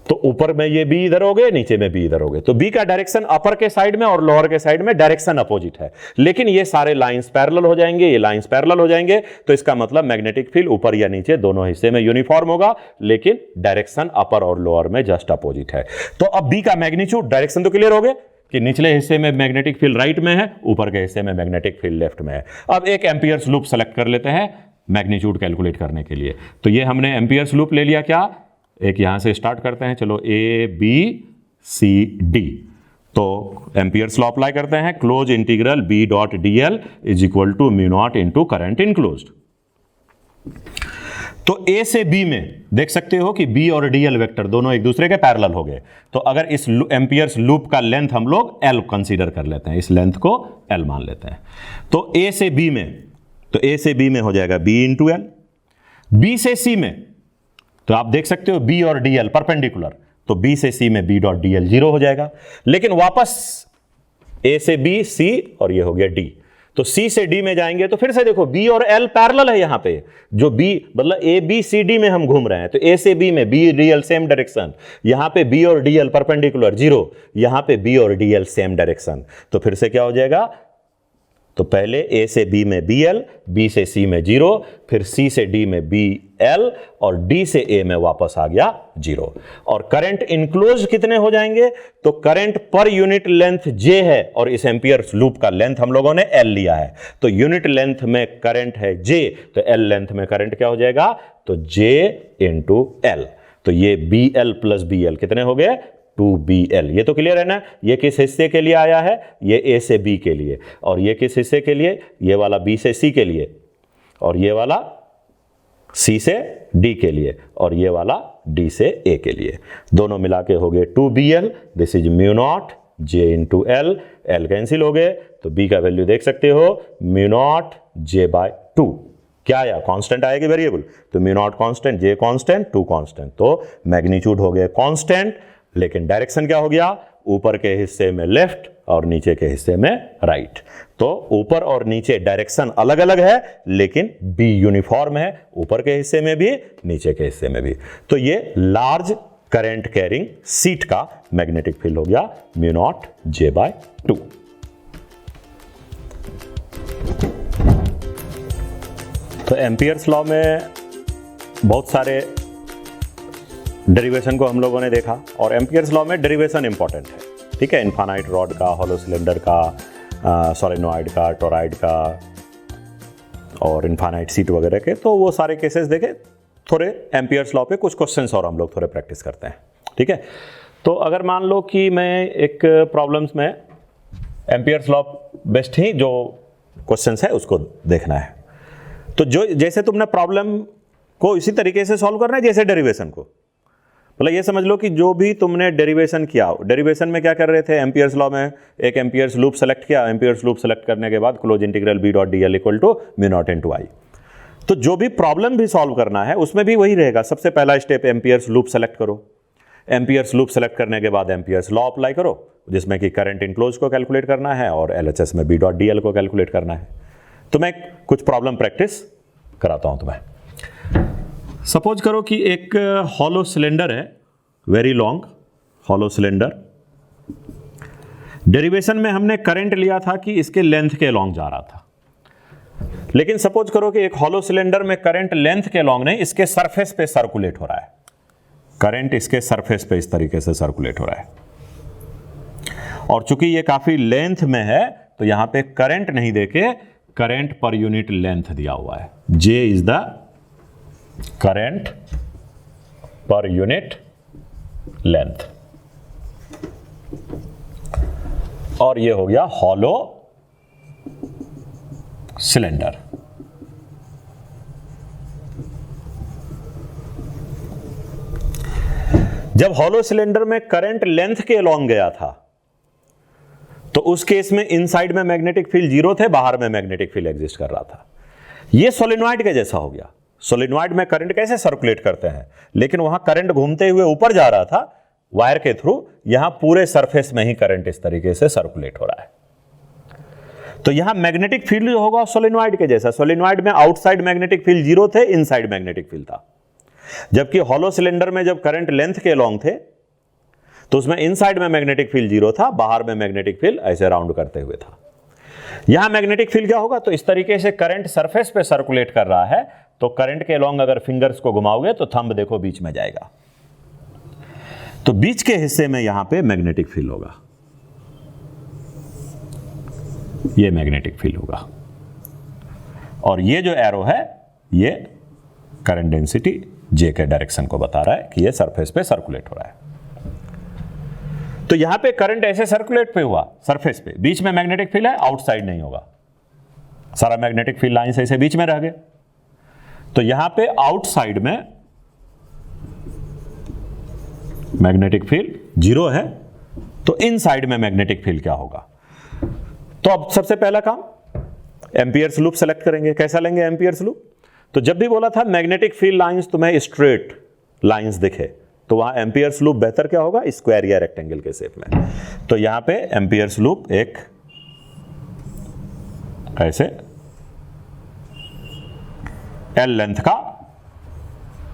तो ऊपर में ये B इधर हो गए, नीचे में B इधर हो गए। तो B का डायरेक्शन अपर के साइड में और लोअर के साइड में डायरेक्शन अपोजिट है, लेकिन ये सारे लाइंस पैरेलल हो जाएंगे, ये लाइंस पैरेलल हो जाएंगे। तो इसका मतलब मैग्नेटिक फील्ड ऊपर या नीचे दोनों हिस्से में यूनिफॉर्म होगा, लेकिन डायरेक्शन अपर और लोअर में जस्ट अपोजिट है। तो अब B का मैग्नीट्यूड, डायरेक्शन तो क्लियर हो गए कि निचले हिस्से में मैग्नेटिक फील्ड राइट में है, ऊपर के हिस्से में मैग्नेटिक फील्ड लेफ्ट में है। अब एक एम्पियर्स लूप सेलेक्ट कर लेते हैं मैग्नीट्यूड कैलकुलेट करने के लिए। तो ये हमने एम्पियर्स लूप ले लिया, क्या एक यहां से स्टार्ट करते हैं, चलो ABCD। तो एम्पियर्स लॉ अप्लाई करते हैं, close integral B.dl is equal to mu naught into current enclosed. तो A से B में देख सकते हो कि B और DL वेक्टर दोनों एक दूसरे के पैरेलल हो गए। तो अगर इस एम्पियर्स लूप का लेंथ हम लोग L कंसीडर कर लेते हैं, इस लेंथ को L मान लेते हैं। तो A से B में, तो A से B में हो जाएगा B इंटू L। B से C में तो आप देख सकते हो B और DL परपेंडिकुलर, तो B से C में B.dl 0 हो जाएगा। लेकिन वापस A से B C और ये हो गया D, तो C से D में जाएंगे तो फिर से देखो B और L पैरेलल है यहां पे, जो B मतलब ABCD में हम घूम रहे हैं, तो A से B में B DL सेम डायरेक्शन, यहां पे B और DL परपेंडिकुलर 0, यहां पे B और DL सेम डायरेक्शन। तो फिर से क्या हो जाएगा, तो पहले A से B में BL, B से C में 0, फिर C से D में BL और D से A में वापस आ गया 0। और करंट इनक्लोज कितने हो जाएंगे, तो करंट पर यूनिट लेंथ J है और इस एम्पियर्स लूप का लेंथ हम लोगों ने L लिया है, तो यूनिट लेंथ में करंट है J, तो L लेंथ में करंट क्या हो जाएगा, तो J इंटू L। तो ये BL प्लस BL कितने हो गए, 2BL। ये तो क्लियर है ना, ये किस हिस्से के लिए आया है, ये A से B के लिए, और ये किस हिस्से के लिए, ये वाला B से C के लिए, और ये वाला C से D के लिए, और ये वाला D से A के लिए। दोनों मिला के हो गए 2BL, this is mu not J into L, L cancel हो गए, तो B का वैल्यू देख सकते हो म्यू नॉट J/2। क्या आया, कांस्टेंट आएगी वेरिएबल, तो mu not constant, J constant, 2 constant, तो मैग्नीट्यूड हो गए कांस्टेंट, लेकिन डायरेक्शन क्या हो गया, ऊपर के हिस्से में लेफ्ट और नीचे के हिस्से में राइट। तो ऊपर और नीचे डायरेक्शन अलग अलग है, लेकिन B यूनिफॉर्म है, ऊपर के हिस्से में भी नीचे के हिस्से में भी। तो ये लार्ज करंट कैरिंग सीट का मैग्नेटिक फील्ड हो गया म्यू नॉट J/2। तो एम्पियर्स लॉ में बहुत सारे डेरिवेशन को हम लोगों ने देखा, और एम्पियर्स लॉ में डेरिवेशन इंपॉर्टेंट है, ठीक है, इनफाइनाइट रॉड का, हॉलो सिलेंडर का, सोलेनॉइड का, टोरॉइड का, और इनफाइनाइट सीट वगैरह के, तो वो सारे केसेस देखे, थोड़े एम्पियर्स लॉ पे कुछ क्वेश्चंस और हम लोग थोड़े प्रैक्टिस करते हैं, ठीक है। तो अगर मान लो कि मैं एक प्रॉब्लम्स में एम्पियर्स लॉ बेस्ट ही जो क्वेश्चंस है उसको देखना है, तो जो जैसे तुमने प्रॉब्लम को इसी तरीके से सॉल्व करना है जैसे डेरिवेशन को। मतलब ये समझ लो कि जो भी तुमने डेरिवेशन किया, डेरिवेशन में क्या कर रहे थे, एम्पियर्स लॉ में एक एम्पियर्स लूप सेलेक्ट किया, एम्पियर्स लूप सेलेक्ट करने के बाद close integral B dot D L equal to mu naught into I. तो जो भी प्रॉब्लम भी सॉल्व करना है उसमें भी वही रहेगा। सबसे पहला स्टेप एम्पियर्स लूप सेलेक्ट करो, एम्पियर्स लूप सेलेक्ट करने के बाद एम्पियर्स लॉ अप्लाई करो, जिसमें कि करंट इनक्लोज को कैलकुलेट करना है और एलएचएस में बी डॉट डी एल को कैलकुलेट करना है। तो मैं कुछ प्रॉब्लम प्रैक्टिस कराता हूं तुम्हें। सपोज करो कि एक हॉलो सिलेंडर है, very long hollow cylinder. Derivation में हमने करंट लिया था कि इसके लेंथ के लॉन्ग जा रहा था, लेकिन सपोज करो कि एक हॉलो सिलेंडर में करंट लेंथ के लॉन्ग नहीं, इसके सरफेस पे सर्कुलेट हो रहा है। करंट इसके सरफेस पे इस तरीके से सर्कुलेट हो रहा है, और चूंकि ये काफी लेंथ में है तो यहां पे करंट नहीं देके करंट पर यूनिट लेंथ दिया हुआ है। J इज द करंट पर यूनिट लेंथ, और ये हो गया हॉलो सिलेंडर। जब हॉलो सिलेंडर में करंट लेंथ के अलॉन्ग गया था तो उस केस में इनसाइड में मैग्नेटिक फील्ड जीरो थे, बाहर में मैग्नेटिक फील्ड एग्जिस्ट कर रहा था। यह सोलेनॉइड के जैसा हो गया। सोलेनॉइड में करंट कैसे सर्कुलेट करते हैं, लेकिन वहां करंट घूमते हुए ऊपर जा रहा था वायर के थ्रू, यहां पूरे सरफेस में ही करंट इस तरीके से सर्कुलेट हो रहा है। तो यहां मैग्नेटिक फील्ड जो होगा सोलेनॉइड के जैसा। सोलेनॉइड में आउटसाइड मैग्नेटिक फील्ड जीरो थे, इनसाइड मैग्नेटिक फील्ड था। जबकि हॉलो सिलेंडर में जब करंट लेंथ के अलॉन्ग थे तो उसमें इनसाइड में मैग्नेटिक फील्ड जीरो था, बाहर में मैग्नेटिक फील्ड ऐसे राउंड करते हुए था। यहां मैग्नेटिक फील्ड क्या होगा, तो इस तरीके से करंट सरफेस पे सर्कुलेट कर रहा है, तो करंट के अलॉन्ग अगर फिंगर्स को घुमाओगे तो थंब देखो बीच में जाएगा, तो बीच के हिस्से में यहां पे मैग्नेटिक फील्ड होगा, ये मैग्नेटिक फील्ड होगा, और ये जो एरो है ये करंट डेंसिटी J के डायरेक्शन को बता रहा है कि ये सरफेस पे सर्कुलेट हो रहा है। तो यहां पे करंट ऐसे सर्कुलेट पे हुआ सरफेस पे, बीच में मैग्नेटिक फील्ड है, आउटसाइड नहीं होगा, सारा मैग्नेटिक फील्ड लाइंस ऐसे बीच में रह गए। तो यहां पे आउटसाइड में मैग्नेटिक फील्ड जीरो है, तो इनसाइड में मैग्नेटिक फील्ड क्या होगा। तो अब सबसे पहला काम एम्पियर्स लूप सेलेक्ट करेंगे। कैसा लेंगे एम्पियर्स लूप, तो जब भी बोला था मैग्नेटिक फील्ड लाइंस तुम्हें स्ट्रेट लाइंस दिखे तो वहां एम्पियर्स लूप बेहतर क्या होगा, स्क्वायर या रेक्टेंगल के शेप में। तो यहां पे एम्पियर्स लूप एक ऐसे एल लेंथ का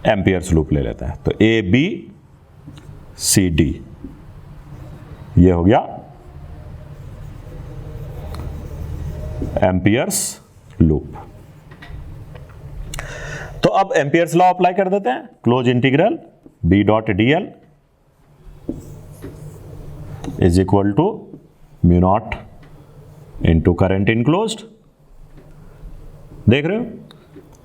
एम्पियर्स लूप ले लेते हैं। तो ए बी सी डी ये हो गया एम्पियर्स लूप। तो अब एम्पियर्स लॉ अप्लाई कर देते हैं। Close integral B dot D L is equal to mu naught into current enclosed. देख रहे हो,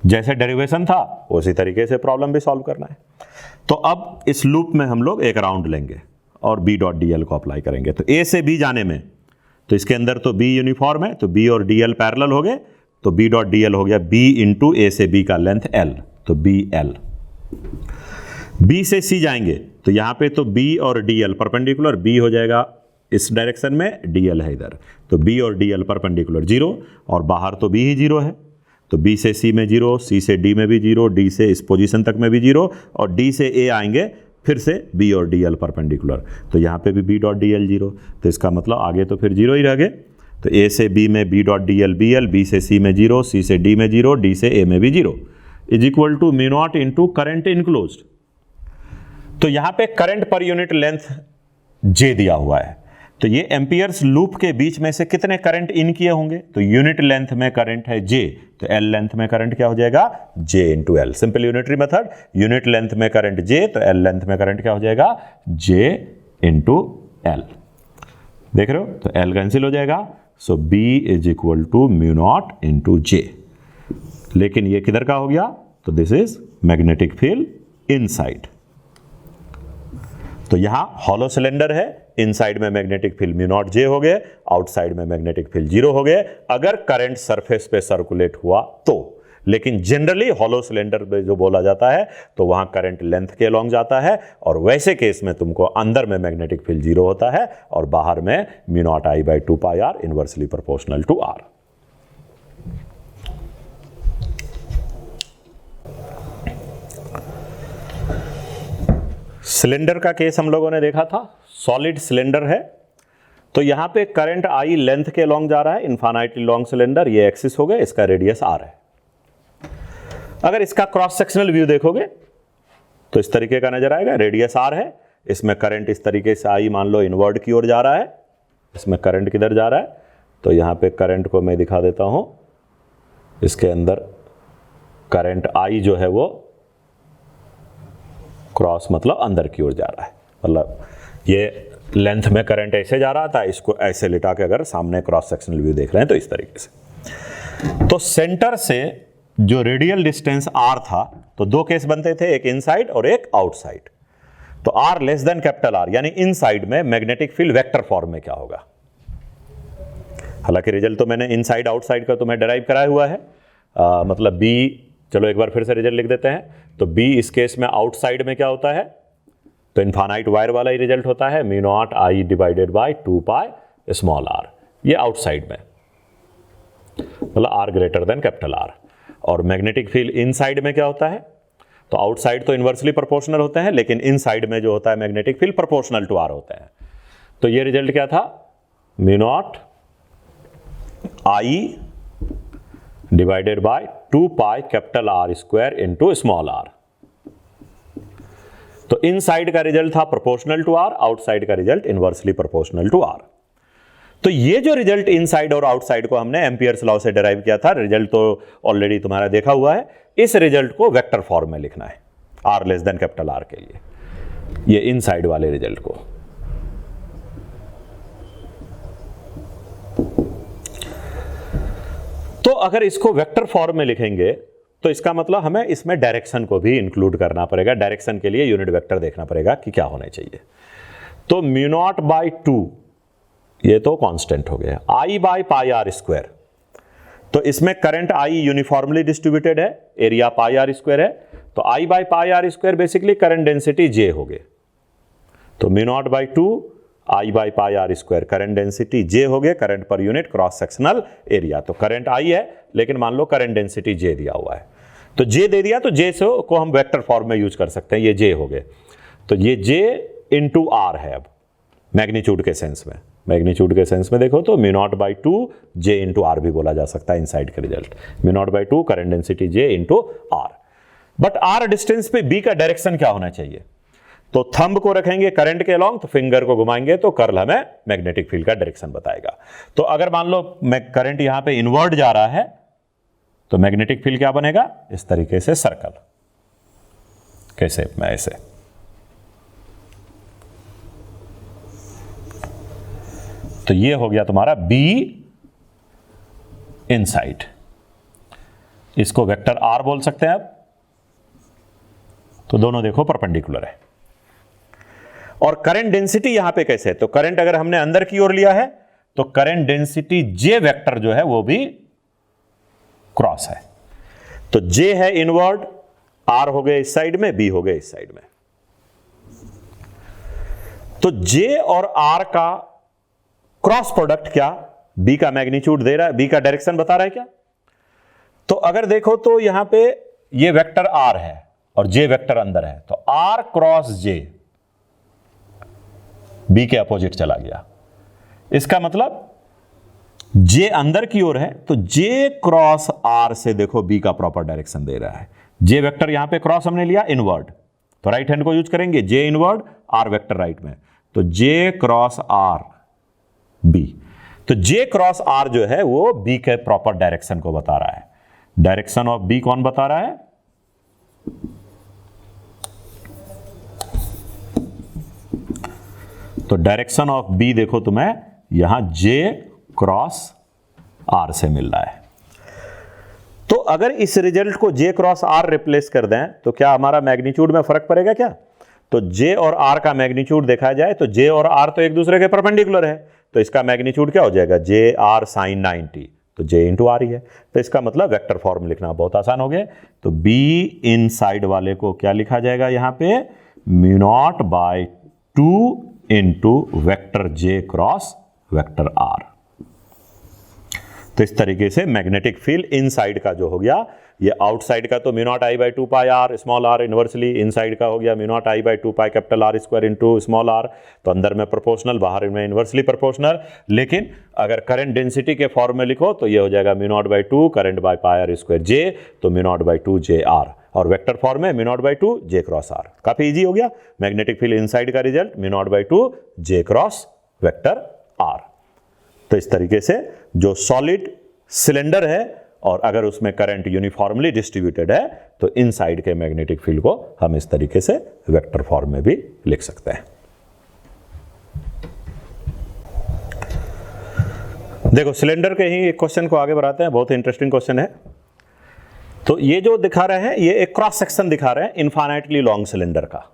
जैसे डेरिवेशन था उसी तरीके से प्रॉब्लम भी सॉल्व करना है। तो अब इस लूप में हम लोग एक राउंड लेंगे और बी डॉट डी एल को अप्लाई करेंगे। तो ए से बी जाने में, तो इसके अंदर तो बी यूनिफॉर्म है, तो बी और डी एल पैरेलल हो गए, तो बी डॉट डी एल हो गया बी इंटू ए से बी का लेंथ एल, तो बी एल। बी से सी जाएंगे तो यहां पे तो बी और डी एल परपेंडिकुलर, बी हो जाएगा इस डायरेक्शन में, डी एल है इधर, तो बी और डी एल परपेंडिकुलर जीरो, और बाहर तो बी ही जीरो है, तो बी से सी में जीरो, सी से डी में भी जीरो, डी से इस पोजीशन तक में भी जीरो, और डी से ए आएंगे फिर से बी और डी एल परपेंडिकुलर, तो यहाँ पे भी B dot D L zero, तो इसका मतलब आगे तो फिर जीरो ही रह गए। तो ए से बी में B dot D L B L, B से सी में जीरो, सी से डी में जीरो, डी से ए में भी zero, is equal to mu naught into current enclosed. तो यहाँ पे करंट पर यूनिट लेंथ J दिया हुआ है, तो ये एम्पियर्स लूप के बीच में से कितने करंट इन किए होंगे, तो यूनिट लेंथ में करंट है J, तो L लेंथ में करंट क्या हो जाएगा, J into L. Simple unitary method, unit length में करंट J, तो L लेंथ में करंट क्या हो जाएगा, J इंटू एल। देख रहे हो, तो L कैंसिल हो जाएगा, so B is equal to mu naught into J। लेकिन ये किधर का हो गया, तो this is magnetic field inside. तो यहां हॉलो सिलेंडर है, इनसाइड में magnetic field mu naught J हो गए, आउटसाइड में मैग्नेटिक फील्ड 0 हो गए अगर करंट सरफेस पे सर्कुलेट हुआ तो। लेकिन जनरली हॉलो सिलेंडर में जो बोला जाता है तो वहां करंट लेंथ के अलॉन्ग जाता है, और वैसे केस में तुमको अंदर में मैग्नेटिक फील्ड 0 होता है और बाहर में mu naught I by 2 pi R inversely proportional to R. Cylinder का केस हम लोगों ने देखा था, सॉलिड सिलेंडर है तो यहां पे करंट आई लेंथ के लॉन्ग जा रहा है, इनफाइनाइटली लॉन्ग सिलेंडर, ये एक्सिस हो गया, इसका रेडियस आर है। अगर इसका क्रॉस सेक्शनल व्यू देखोगे तो इस तरीके का नजर आएगा, रेडियस आर है, इसमें करंट इस तरीके से आई मान लो इनवर्ड की ओर जा रहा है, इसमें करंट किधर जा रहा है, तो यहां पे करंट को मैं दिखा देता हूं, इसके अंदर करंट आई जो है वो क्रॉस मतलब अंदर की ओर जा रहा है, मतलब ये लेंथ में करंट ऐसे जा रहा था, इसको ऐसे लिटा के अगर सामने क्रॉस सेक्शनल व्यू देख रहे हैं तो इस तरीके से। तो सेंटर से जो रेडियल डिस्टेंस r था, तो दो केस बनते थे, एक इनसाइड और एक आउटसाइड। तो r less than capital R यानी इनसाइड में मैग्नेटिक फील्ड वेक्टर फॉर्म में क्या होगा। हालांकि रिजल्ट तो मैंने इनसाइड आउटसाइड का तुम्हें डेराइव कराया हुआ है, मतलब b, चलो एक बार फिर से रिजल्ट लिख देते हैं। तो b इस केस में आउटसाइड में क्या होता है, तो इनफाइनाइट वायर वाला ही रिजल्ट होता है, mu naught I divided by 2 pi small r, ये आउटसाइड में, मतलब r greater than capital R। और मैग्नेटिक फील्ड इनसाइड में क्या होता है, तो आउटसाइड तो इनवर्सली प्रोपोर्शनल होते हैं, लेकिन इनसाइड में जो होता है magnetic field proportional to R होते हैं। तो ये रिजल्ट क्या था, mu naught I divided by 2 pi capital R square into small r। तो इनसाइड का रिजल्ट था प्रोपोर्शनल टू R, आउटसाइड का result inversely proportional to R। तो ये जो रिजल्ट इनसाइड और आउटसाइड को हमने एम्पियर्स लॉ से डिराइव किया था, रिजल्ट तो ऑलरेडी तुम्हारा देखा हुआ है, इस रिजल्ट को वेक्टर फॉर्म में लिखना है R less than capital R के लिए, ये इनसाइड वाले रिजल्ट को। तो अगर इसको वेक्टर फॉर्म में लिखेंगे तो इसका मतलब हमें इसमें डायरेक्शन को भी इंक्लूड करना पड़ेगा, डायरेक्शन के लिए यूनिट वेक्टर देखना पड़ेगा कि क्या होने चाहिए। तो म्यू नॉट बाई 2 ये तो कांस्टेंट हो गया, I by pi R square, तो इसमें करंट आई यूनिफॉर्मली डिस्ट्रीब्यूटेड है, एरिया पाई आर स्क्वायर है, तो I by pi R square basically current density J हो गए। तो mu naught by 2 I by pi R square current density J हो गए, करंट पर यूनिट क्रॉस सेक्शनल एरिया। तो करंट आई है लेकिन मान लो करंट डेंसिटी जे दिया हुआ है, तो जे दे दिया, तो जे से को हम वेक्टर फॉर्म में यूज कर सकते हैं, ये जे हो गए। तो ये जे इंटू आर है, अब मैग्नीट्यूड के सेंस में, मैग्नीट्यूड के सेंस में देखो तो mu naught by 2 J into R भी बोला जा सकता है इनसाइड का result, mu naught by 2 current density J into R. But R distance पे बी का डायरेक्शन क्या होना चाहिए, तो थंब को रखेंगे करंट के अलॉन्ग, तो फिंगर को घुमाएंगे तो कर्ल हमें मैग्नेटिक फील्ड का डायरेक्शन बताएगा। तो अगर मान लो करंट यहां पे इनवर्ड जा रहा है तो मैग्नेटिक फील्ड क्या बनेगा, इस तरीके से सर्कल के शेप में ऐसे। तो ये हो गया तुम्हारा B इनसाइड, इसको वेक्टर R बोल सकते हैं आप। तो दोनों देखो परपेंडिकुलर है। और करंट डेंसिटी यहां पे कैसे है, तो करंट अगर हमने अंदर की ओर लिया है तो करंट डेंसिटी J वेक्टर जो है वो भी क्रॉस है। तो J है इनवर्ड, R हो गए इस साइड में, B हो गए इस साइड में। तो J और R का क्रॉस प्रोडक्ट क्या, B का मैग्नीट्यूड दे रहा है, B का डायरेक्शन बता रहा है क्या। तो अगर देखो तो यहां पे ये वेक्टर R है और J वेक्टर अंदर है, तो R क्रॉस J B के अपोजिट चला गया। इसका मतलब J अंदर की ओर है, तो J क्रॉस R से देखो B का प्रॉपर डायरेक्शन दे रहा है। J वेक्टर यहां पे क्रॉस हमने लिया इनवर्ड, तो राइट हैंड को यूज करेंगे, J inward R vector right में, तो J क्रॉस R B। तो J क्रॉस R जो है वो B के प्रॉपर डायरेक्शन को बता रहा है। डायरेक्शन ऑफ B कौन बता रहा है, तो डायरेक्शन ऑफ B देखो तुम्हें यहां J क्रॉस R से मिल रहा है। तो अगर इस रिजल्ट को J क्रॉस R रिप्लेस कर दें तो क्या हमारा मैग्नीट्यूड में फर्क पड़ेगा क्या? तो J और R का मैग्नीट्यूड देखा जाए तो J और R तो एक दूसरे के परपेंडिकुलर है, तो इसका मैग्नीट्यूड क्या हो जाएगा? J R sin 90, तो J इंटू R ही है। तो इसका मतलब वेक्टर फॉर्म लिखना बहुत आसान हो गया। तो B इन साइड वाले को क्या लिखा जाएगा यहाँ पे? Mu naught by 2 into vector J cross vector R। तो इस तरीके से मैग्नेटिक फील्ड इनसाइड का जो हो गया, ये आउटसाइड का तो mu naught I by 2 pi R small R inversely, inside का हो गया mu naught I by 2 pi capital R square into small R. तो अंदर में प्रोपोर्शनल, बाहर में इनवर्सली प्रोपोर्शनल। लेकिन अगर करंट डेंसिटी के फॉर्म में लिखो तो ये हो जाएगा mu naught by 2 current by pi R square J, तो mu naught by 2 J R. और वेक्टर फॉर्म में mu naught by 2 J cross R. काफी इजी हो गया। मैग्नेटिक फील्ड इनसाइड का result mu naught by 2 J cross vector R. तो इस तरीके से जो सॉलिड सिलेंडर है और अगर उसमें करंट यूनिफॉर्मली डिस्ट्रीब्यूटेड है तो इनसाइड के मैग्नेटिक फील्ड को हम इस तरीके से वेक्टर फॉर्म में भी लिख सकते हैं। देखो सिलेंडर के ही एक क्वेश्चन को आगे बढ़ाते हैं, बहुत इंटरेस्टिंग क्वेश्चन है। तो ये जो दिखा रहे हैं ये एक क्रॉस सेक्शन दिखा रहे हैं इनफाइनाइटली लॉन्ग सिलेंडर का।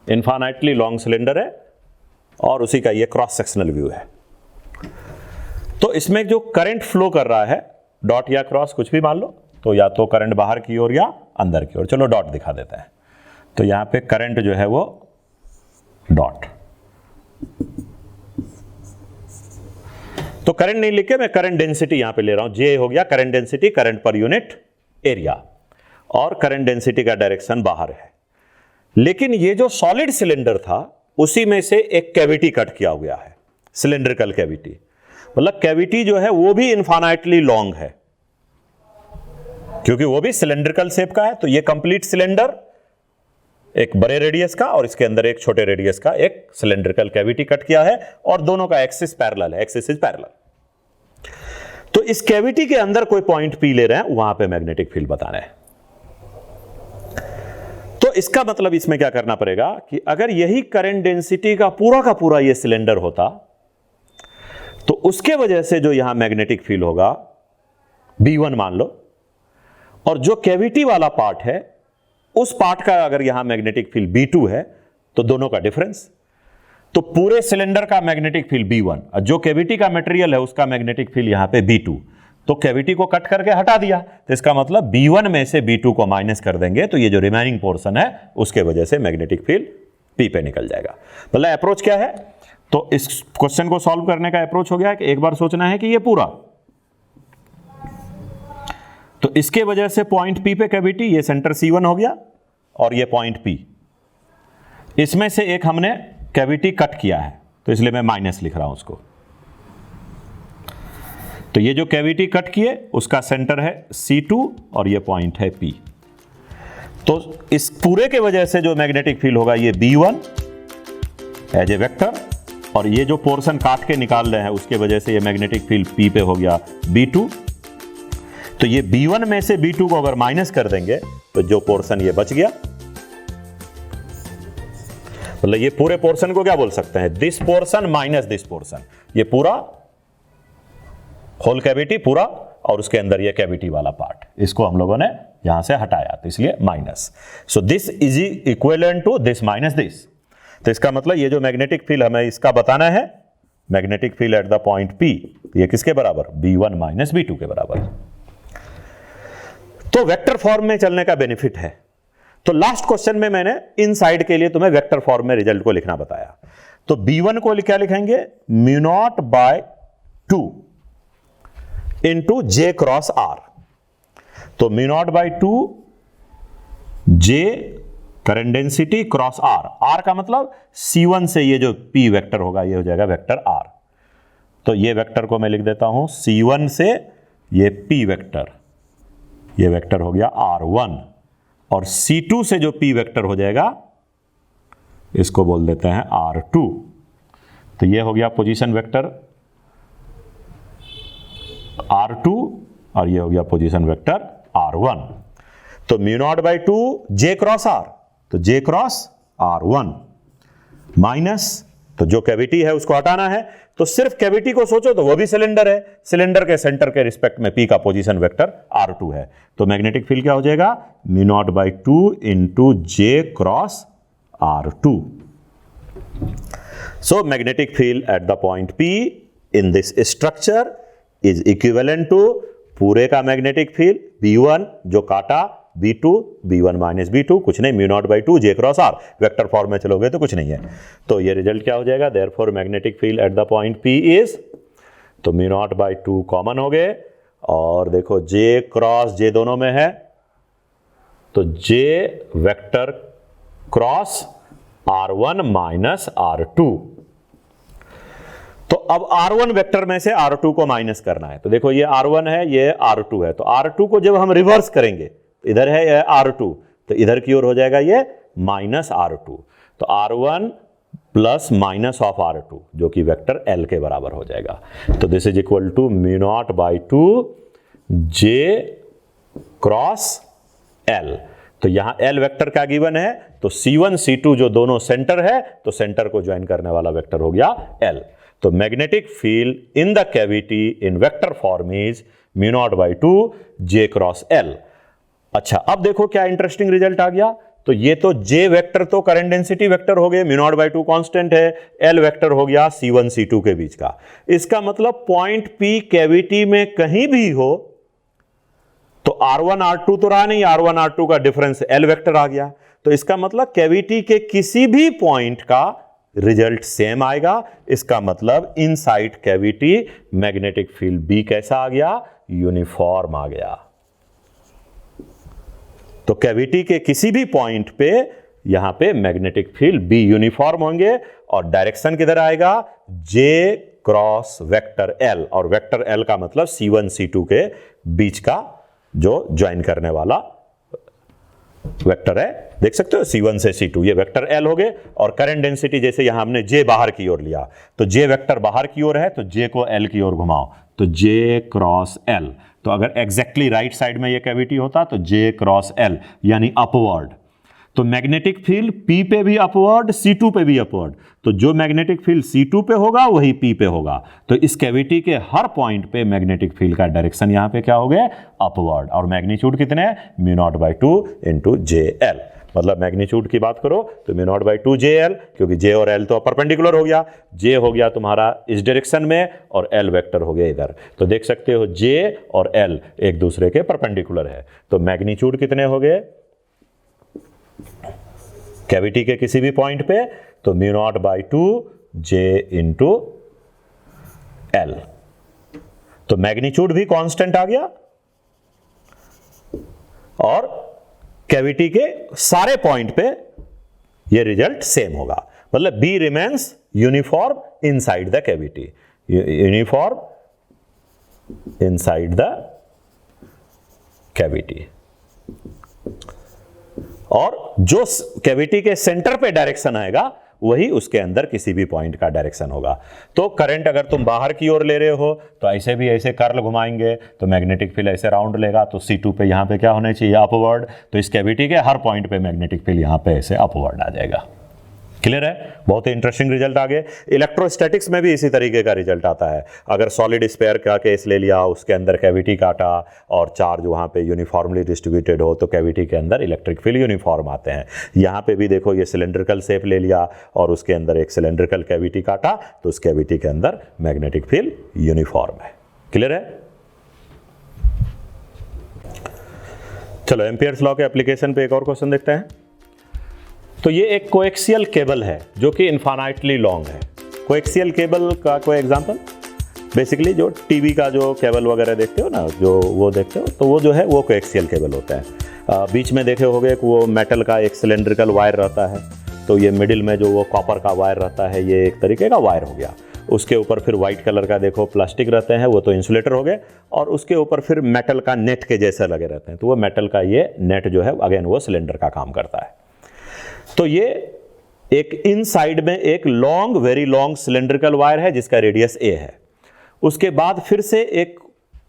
इनफाइनाइटली लॉन्ग सिलेंडर है और उसी का ये क्रॉस सेक्शनल व्यू है। तो इसमें जो करंट फ्लो कर रहा है, डॉट या क्रॉस कुछ भी मान लो, तो या तो करंट बाहर की ओर या अंदर की ओर, चलो डॉट दिखा देते हैं। तो यहां पे करंट जो है वो डॉट, तो करंट नहीं लिख के मैं करंट डेंसिटी यहां पे ले रहा हूं। जे हो गया करंट डेंसिटी, करंट पर यूनिट एरिया, और करंट डेंसिटी का डायरेक्शन बाहर है। लेकिन ये जो सॉलिड सिलेंडर था उसी में से एक कैविटी कट किया गया है, सिलेंड्रिकल कैविटी। मतलब कैविटी जो है वो भी इनफाइनाइटली लॉन्ग है क्योंकि वो भी सिलेंड्रिकल शेप का है। तो ये कंप्लीट सिलेंडर एक बड़े रेडियस का और इसके अंदर एक छोटे रेडियस का एक सिलेंड्रिकल कैविटी कट किया है और दोनों का एक्सिस पैरेलल है, एक्सिस इज पैरेलल। तो इस कैविटी के अंदर कोई पॉइंट पी ले रहे हैं, वहां पे मैग्नेटिक फील्ड बताना है। तो इसका मतलब इसमें क्या करना पड़ेगा कि अगर यही करंट डेंसिटी का पूरा ये सिलेंडर होता तो उसके वजह से जो यहां मैग्नेटिक फील्ड होगा B1 मान लो, और जो कैविटी वाला पार्ट है उस पार्ट का अगर यहां मैग्नेटिक फील्ड B2 है तो दोनों का डिफरेंस, तो पूरे सिलेंडर का मैग्नेटिक फील्ड B1 और जो कैविटी का मटेरियल है उसका मैग्नेटिक फील्ड यहां पे B2। तो कैविटी को कट करके हटा दिया, तो इसका मतलब B1 में से B2 को माइनस कर देंगे तो ये जो रिमेनिंग पोर्शन है उसके वजह से मैग्नेटिक फील्ड P पे निकल जाएगा। मतलब अप्रोच क्या है? तो इस क्वेश्चन को सॉल्व करने का अप्रोच हो गया है कि एक बार सोचना है कि ये पूरा, तो इसके वजह से पॉइंट P पे कैविटी, ये सेंटर C1 हो गया और ये पॉइंट P, इसमें से एक हमने कैविटी कट किया है तो इसलिए मैं माइनस लिख रहा हूं उसको। तो ये जो कैविटी कट किए उसका सेंटर है C2 और ये पॉइंट है P। तो इस पूरे के वजह से जो मैग्नेटिक फील्ड होगा ये B1 एज ए वेक्टर, और ये जो पोर्शन काट के निकाल रहे हैं उसके वजह से ये मैग्नेटिक फील्ड P पे हो गया B2। तो ये B1 में से B2 को अगर माइनस कर देंगे तो जो पोर्शन ये बच गया, मतलब ये पूरे पोर्शन को क्या बोल सकते हैं? This portion minus this portion, ये पूरा होल कैविटी पूरा और उसके अंदर ये कैविटी वाला पार्ट, इसको हम लोगों ने यहां से हटाया तो इसलिए minus. So this is equivalent to this minus this. तो इसका मतलब ये जो मैग्नेटिक फील्ड हमें इसका बताना है, magnetic field at the point P, ये किसके बराबर? B1 माइनस B2 के बराबर। तो वेक्टर फॉर्म में चलने का बेनिफिट है। तो लास्ट क्वेश्चन में मैंने इन साइड के लिए तुम्हें वेक्टर फॉर्म में रिजल्ट को लिखना बताया। तो B1 को क्या लिखेंगे? Mu naught by 2 into J cross R। तो mu naught by 2 J current density cross R, R का मतलब C1 से ये जो P वेक्टर होगा ये हो जाएगा वेक्टर R। तो ये वेक्टर को मैं लिख देता हूं C1 से ये P वेक्टर, ये वेक्टर हो गया R1, और C2 से जो P वेक्टर हो जाएगा इसको बोल देते हैं R2। तो ये हो गया पोजीशन वेक्टर R2 और ये हो गया पोजीशन वेक्टर R1। तो mu naught by 2 J cross R, तो J क्रॉस R1 माइनस तो जो कैविटी है उसको हटाना है, तो सिर्फ कैविटी को सोचो तो वो भी सिलेंडर है, सिलेंडर के सेंटर के रिस्पेक्ट में P का पोजीशन वेक्टर R2 है, तो मैग्नेटिक फील्ड क्या हो जाएगा, μ0/2 into J cross R2। So magnetic field at the point P in this structure is equivalent to पूरे का मैग्नेटिक फील्ड B1 जो काटा B2 B1 माइनस B2 कुछ नहीं μ0/2 J cross R, vector form में चलोगे तो कुछ नहीं है, तो ये रिजल्ट क्या हो जाएगा, therefore magnetic field at the point P is, तो μ0/2 कॉमन हो गए और देखो J क्रॉस J दोनों में है, तो J vector cross R1 minus R2। तो अब R1 वेक्टर में से R2 को माइनस करना है, तो देखो ये R1 है ये R2 है, तो R2 को जब हम रिवर्स करेंगे, इधर है ये R2 तो इधर की ओर हो जाएगा ये माइनस R2, तो R1 plus minus of R2 जो कि वेक्टर L के बराबर हो जाएगा, तो this is equal to μ0/2 J cross L। तो यहां L वेक्टर का गिवन है, तो C1 C2 जो दोनों सेंटर है, तो सेंटर को ज्वाइन करने वाला वेक्टर हो गया L। तो magnetic field in the cavity in vector form is μ0/2 J cross L। अच्छा, अब देखो क्या इंटरेस्टिंग रिजल्ट आ गया, तो ये तो J वेक्टर तो करंट डेंसिटी वेक्टर हो गए, μ0/2 कांस्टेंट है, L वेक्टर हो गया C1 C2 के बीच का। इसका मतलब पॉइंट P कैविटी में कहीं भी हो तो R1 R2 तो रहा नहीं, R1 R2 का डिफरेंस L वेक्टर आ गया, तो इसका मतलब कैविटी के किसी भी पॉइंट का रिजल्ट सेम आएगा। इसका मतलब inside cavity magnetic field B कैसा आ गया, यूनिफॉर्म आ गया। तो कैविटी के किसी भी पॉइंट पे यहां पे मैग्नेटिक फील्ड B यूनिफॉर्म होंगे और डायरेक्शन किधर आएगा, J क्रॉस वेक्टर L, और वेक्टर L का मतलब C1 C2 के बीच का जो ज्वाइन करने वाला वेक्टर है, देख सकते हो C1 से C2 ये वेक्टर L हो गए, और करंट डेंसिटी जैसे यहां हमने J बाहर की ओर लिया, तो J वेक्टर बाहर की ओर है तो J को L की ओर घुमाओ, तो J क्रॉस L। तो अगर एग्जैक्टली राइट साइड में ये कैविटी होता तो J क्रॉस L यानी अपवर्ड, तो मैग्नेटिक फील्ड P पे भी अपवर्ड C2 पे भी अपवर्ड, तो जो मैग्नेटिक फील्ड C2 पे होगा वही P पे होगा, तो इस कैविटी के हर पॉइंट पे मैग्नेटिक फील्ड का डायरेक्शन यहां पे क्या हो गया, अपवर्ड, और मैग्नीट्यूड कितने हैं, μ0/2 इंटू JL। मतलब मैग्नीट्यूड की बात करो तो μ0/2 JL, क्योंकि J और L तो परपेंडिकुलर हो गया, J हो गया तुम्हारा इस डायरेक्शन में और L वेक्टर हो गया इधर, तो देख सकते हो J और L एक दूसरे के परपेंडिकुलर है, तो मैग्नीट्यूड कितने हो गए कैविटी के किसी भी पॉइंट पे, तो μ0/2 J इंटू L। तो मैग्नीट्यूड भी कांस्टेंट आ गया और कैविटी के सारे पॉइंट पे ये रिजल्ट सेम होगा, मतलब B remains uniform inside the cavity, uniform inside the cavity, और जो कैविटी के सेंटर पे डायरेक्शन आएगा वही उसके अंदर किसी भी पॉइंट का डायरेक्शन होगा। तो करंट अगर तुम बाहर की ओर ले रहे हो तो ऐसे भी ऐसे कर्ल घुमाएंगे तो मैग्नेटिक फील्ड ऐसे राउंड लेगा, तो C2 पे यहाँ पे क्या होना चाहिए, अपवर्ड, तो इस कैविटी के हर पॉइंट पे मैग्नेटिक फील्ड यहाँ पे ऐसे अपवर्ड आ जाएगा। क्लियर है, बहुत ही इंटरेस्टिंग रिजल्ट आ गए। इलेक्ट्रोस्टैटिक्स में भी इसी तरीके का रिजल्ट आता है, अगर सॉलिड स्फीयर का केस ले लिया, उसके अंदर कैविटी काटा और चार्ज वहाँ पे यूनिफॉर्मली डिस्ट्रीब्यूटेड हो तो कैविटी के अंदर इलेक्ट्रिक फील्ड यूनिफॉर्म आते हैं। यहाँ पे भी देखो ये सिलेंड्रिकल शेप ले लिया और उसके अंदर एक सिलेंड्रिकल कैविटी काटा तो उस कैविटी के अंदर मैग्नेटिक फील्ड यूनिफॉर्म है। क्लियर है, चलो एम्पियर्स लॉ के एप्लीकेशन पे एक और क्वेश्चन देखते हैं। तो ये एक कोएक्सियल केबल है जो कि इनफाइनाइटली लॉन्ग है। कोएक्सियल केबल का कोई एग्जांपल, बेसिकली जो टीवी का जो केबल वगैरह देखते हो ना, जो वो देखते हो तो वो जो है वो कोएक्सियल केबल होता है। बीच में देखे होगे कि वो मेटल का एक सिलेंड्रिकल वायर रहता है, तो ये मिडिल में जो वो कॉपर का वायर रहता है ये एक तरीके का वायर हो गया। उसके ऊपर फिर वाइट कलर का देखो प्लास्टिक रहते हैं, वो तो इंसुलेटर हो गए, और उसके ऊपर फिर मेटल का नेट के जैसे लगे रहते हैं, तो वो मेटल का ये नेट जो है अगेन वो सिलेंडर का काम करता है। तो ये एक इन साइड में एक long, very long cylindrical wire है जिसका रेडियस a है। उसके बाद फिर से एक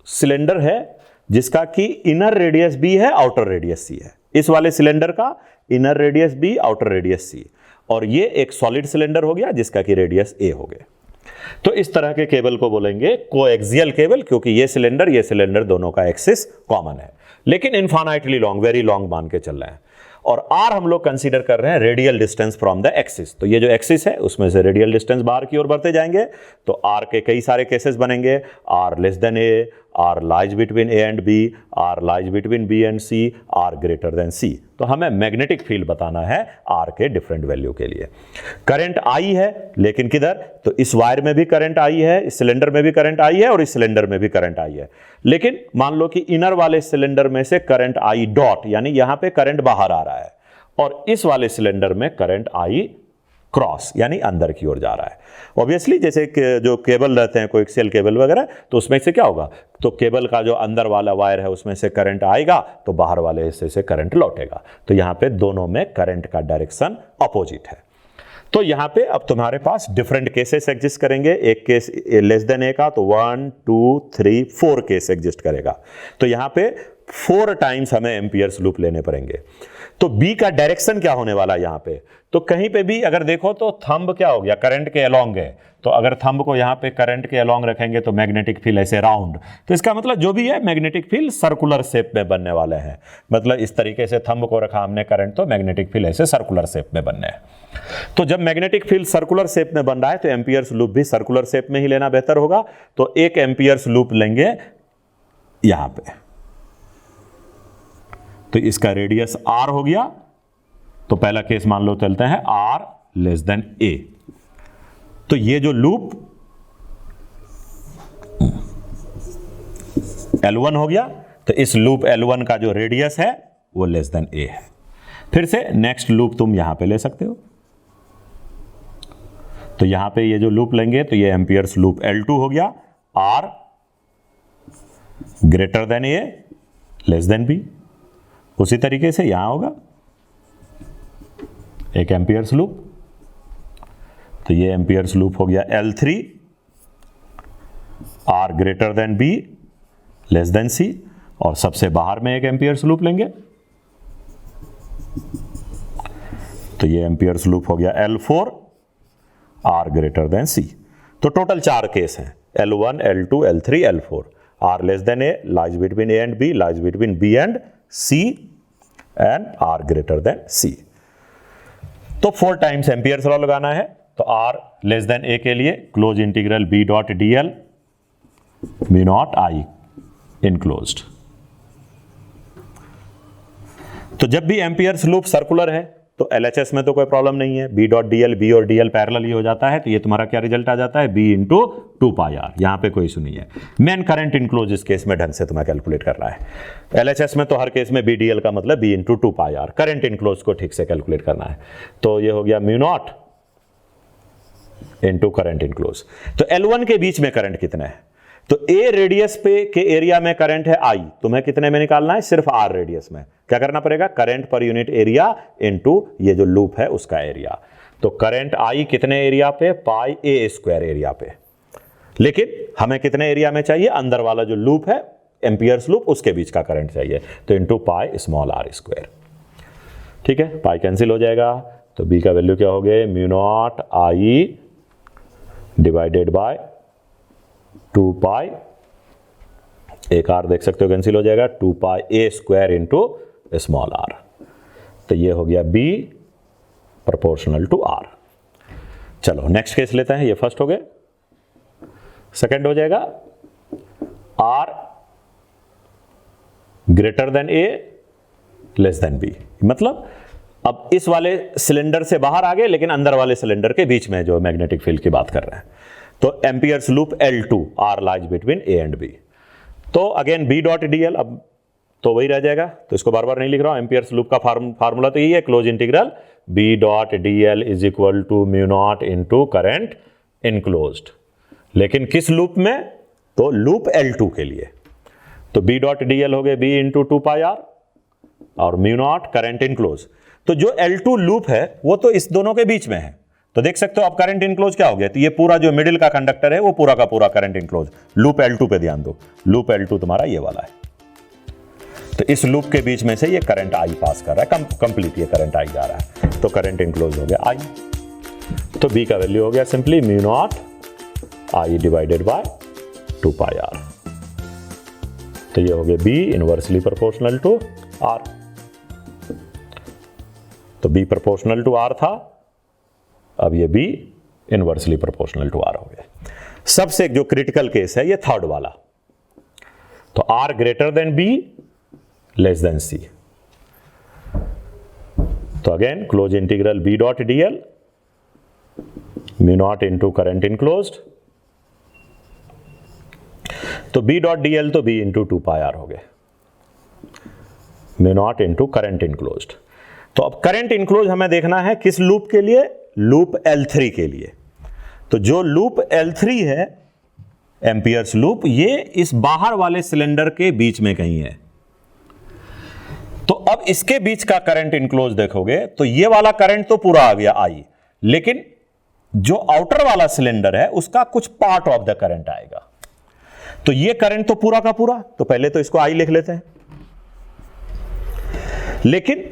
सिलेंडर है जिसका कि इनर रेडियस b है, आउटर रेडियस c है। इस वाले सिलेंडर का inner radius b, outer radius c, और ये एक सॉलिड सिलेंडर हो गया जिसका कि रेडियस a हो गया। तो इस तरह के केबल को बोलेंगे कोएक्सियल केबल, क्योंकि ये सिलेंडर दोनों का एक्सिस कॉमन है, लेकिन इनफाइनाइटली लॉन्ग, वेरी लॉन्ग मान के चल रहे हैं। और r हम लोग कंसीडर कर रहे हैं radial distance from the axis. तो ये जो एक्सिस है उसमें से रेडियल डिस्टेंस बाहर की ओर बढ़ते जाएंगे, तो r के कई सारे केसेस बनेंगे, r less than a, r lies between a and b, r lies between b and c, r greater than c। तो हमें मैग्नेटिक फील्ड बताना है r के डिफरेंट वैल्यू के लिए। करंट I है, लेकिन किधर, तो इस वायर में भी करंट I है, इस सिलेंडर में भी करंट I है और इस सिलेंडर में भी करंट I है। लेकिन मान लो कि इनर वाले सिलेंडर में से करंट I डॉट, यानी यहां पे करंट बाहर आ रहा है, और इस वाले सिलेंडर में करंट I क्रॉस, यानी अंदर की ओर जा रहा है। ऑब्वियसली जैसे जो केबल रहते हैं कोएक्सियल केबल वगैरह, तो उसमें से क्या होगा, तो केबल का जो अंदर वाला वायर है उसमें से करंट आएगा तो बाहर वाले हिस्से से करंट लौटेगा। तो यहां पे दोनों में करंट का डायरेक्शन अपोजिट है। तो यहां पे अब तुम्हारे पास डिफरेंट केसेस एग्जिस्ट करेंगे। एक केस लेस देन ए का, तो 1 2 3 4 केस एग्जिस्ट करेगा। तो यहां पे 4 टाइम्स हमें एम्पियर्स लूप लेने पड़ेंगे। तो बी का डायरेक्शन क्या होने वाला है यहां पे, तो कहीं पे भी अगर देखो तो थंब क्या हो गया, करंट के अलोंग है, तो अगर थंब को यहां पे करंट के अलोंग रखेंगे तो मैग्नेटिक फील्ड ऐसे राउंड, तो इसका मतलब जो भी है मैग्नेटिक फील्ड सर्कुलर शेप में बनने वाले हैं। मतलब इस तरीके से थंब को रखा हमने करंट, तो मैग्नेटिक फील्ड ऐसे सर्कुलर शेप में बनने हैं। तो जब मैग्नेटिक फील्ड सर्कुलर शेप में बन रहा है तो एम्पियर्स लूप भी सर्कुलर शेप में ही लेना बेहतर होगा। तो एक एम्पियर्स लूप लेंगे यहां पे, तो इसका रेडियस r हो गया। तो पहला केस मान लो चलते हैं r लेस देन a। तो ये जो लूप L1 हो गया, तो इस लूप L1 का जो रेडियस है वो लेस देन a है। फिर से नेक्स्ट लूप तुम यहां पे ले सकते हो। तो यहां पे ये जो लूप लेंगे तो ये एम्पियर्स लूप L2 हो गया, r greater than a less than b। उसी तरीके से यहां होगा एक एम्पियर्स लूप, तो ये एम्पियर्स लूप हो गया L3, R greater than B less than C, और सबसे बाहर में एक एम्पियर्स लूप लेंगे, तो ये एम्पियर्स लूप हो गया L4, R greater than C। तो टोटल 4 केस हैं, L1, L2, L3, L4। R less than A, lies between A and B, lies between B and C, and R greater than C। तो 4 times Ampere's law लगाना है। तो R less than A के लिए close integral B dot DL mu naught I enclosed. तो जब भी amperes loop circular है तो LHS में तो कोई प्रॉब्लम नहीं है, B डॉट DL, B और DL पैरेलल ही हो जाता है, तो ये तुम्हारा क्या रिजल्ट आ जाता है, B इंटू 2 पाई R। यहां पे कोई इशू नहीं है। मेन करंट इनक्लोज इस केस में ढंग से तुम्हें कैलकुलेट करना है। LHS में तो हर केस में B DL का मतलब B इंटू 2 पाई R, करंट इनक्लोज को ठीक से कैलकुलेट करना है। तो ये हो गया mu naught into current enclose. तो L1 के बीच में करंट कितना है, तो A रेडियस पे के एरिया में करंट है I, तुम्हें कितने में निकालना है, सिर्फ R रेडियस में। क्या करना पड़ेगा, करंट पर यूनिट एरिया इनटू ये जो लूप है उसका एरिया। तो करंट I कितने एरिया पे, पाई A स्क्वायर एरिया पे। लेकिन हमें कितने एरिया में चाहिए, अंदर वाला जो लूप है एम्पियर्स लूप उसके बीच का करंट चाहिए, तो into pi small r square. ठीक है, पाई कैंसिल हो जाएगा, तो B का वैल्यू क्या हो गया, mu not I divided by 2 पाई, एक r देख सकते हो कैंसिल हो जाएगा, 2 पाई A square into small r। तो ये हो गया B प्रोपोर्शनल टू R। चलो नेक्स्ट केस लेते हैं, ये फर्स्ट हो गए। सेकंड हो जाएगा R greater than A less than B। मतलब अब इस वाले सिलेंडर से बाहर आ गए, लेकिन अंदर वाले सिलेंडर के बीच में जो मैग्नेटिक फील्ड की बात कर रहे हैं। तो amperes loop L2, R lies between A and B। तो अगेन B डॉट DL, अब तो वही रह जाएगा, तो इसको बार बार नहीं लिख रहा हूं। एम्पियर्स लूप का फार्मूला तो यही है, close integral B dot DL is equal to mu naught into current enclosed. लेकिन किस लूप में, तो लूप L2 के लिए। तो B डॉट DL हो गए B इंटू 2 पाई R और म्यू नॉट करंट इनक्लोज। तो जो L2 लूप है वो तो इस दोनों के बीच में है, तो देख सकते हो अब करंट इनक्लोज क्या हो गया, तो ये पूरा जो मिडिल का कंडक्टर है वो पूरा का पूरा करंट इनक्लोज। लूप L2 पे ध्यान दो, लूप L2 तुम्हारा ये वाला है। तो इस लूप के बीच में से ये करंट आई पास कर रहा है, कंप्लीट ये करंट आई जा रहा है, तो करंट इनक्लोज हो गया आई। तो बी का वैल्यू हो गया simply mu naught I divided by 2 pi R. तो ये हो गया B inversely proportional to R. तो बी प्रोपोर्शनल टू आर था, अब ये B inversely proportional to R हो गया। सबसे जो क्रिटिकल केस है ये थर्ड वाला, तो R greater than B less than C. तो again close integral B dot D L mu naught into current enclosed. तो बी डॉट डी एल तो बी इंटू 2 पाई आर हो गए, mu naught into current enclosed. तो अब current enclose हमें देखना है किस लूप के लिए, लूप L3 के लिए। तो जो लूप L3 है एम्पियर्स लूप, ये इस बाहर वाले सिलेंडर के बीच में कहीं है। तो अब इसके बीच का करंट इनक्लोज देखोगे तो ये वाला करंट तो पूरा आ गया आई, लेकिन जो आउटर वाला सिलेंडर है उसका कुछ पार्ट ऑफ द करंट आएगा। तो ये करंट तो पूरा का पूरा, तो पहले तो इसको आई लिख लेते हैं, लेकिन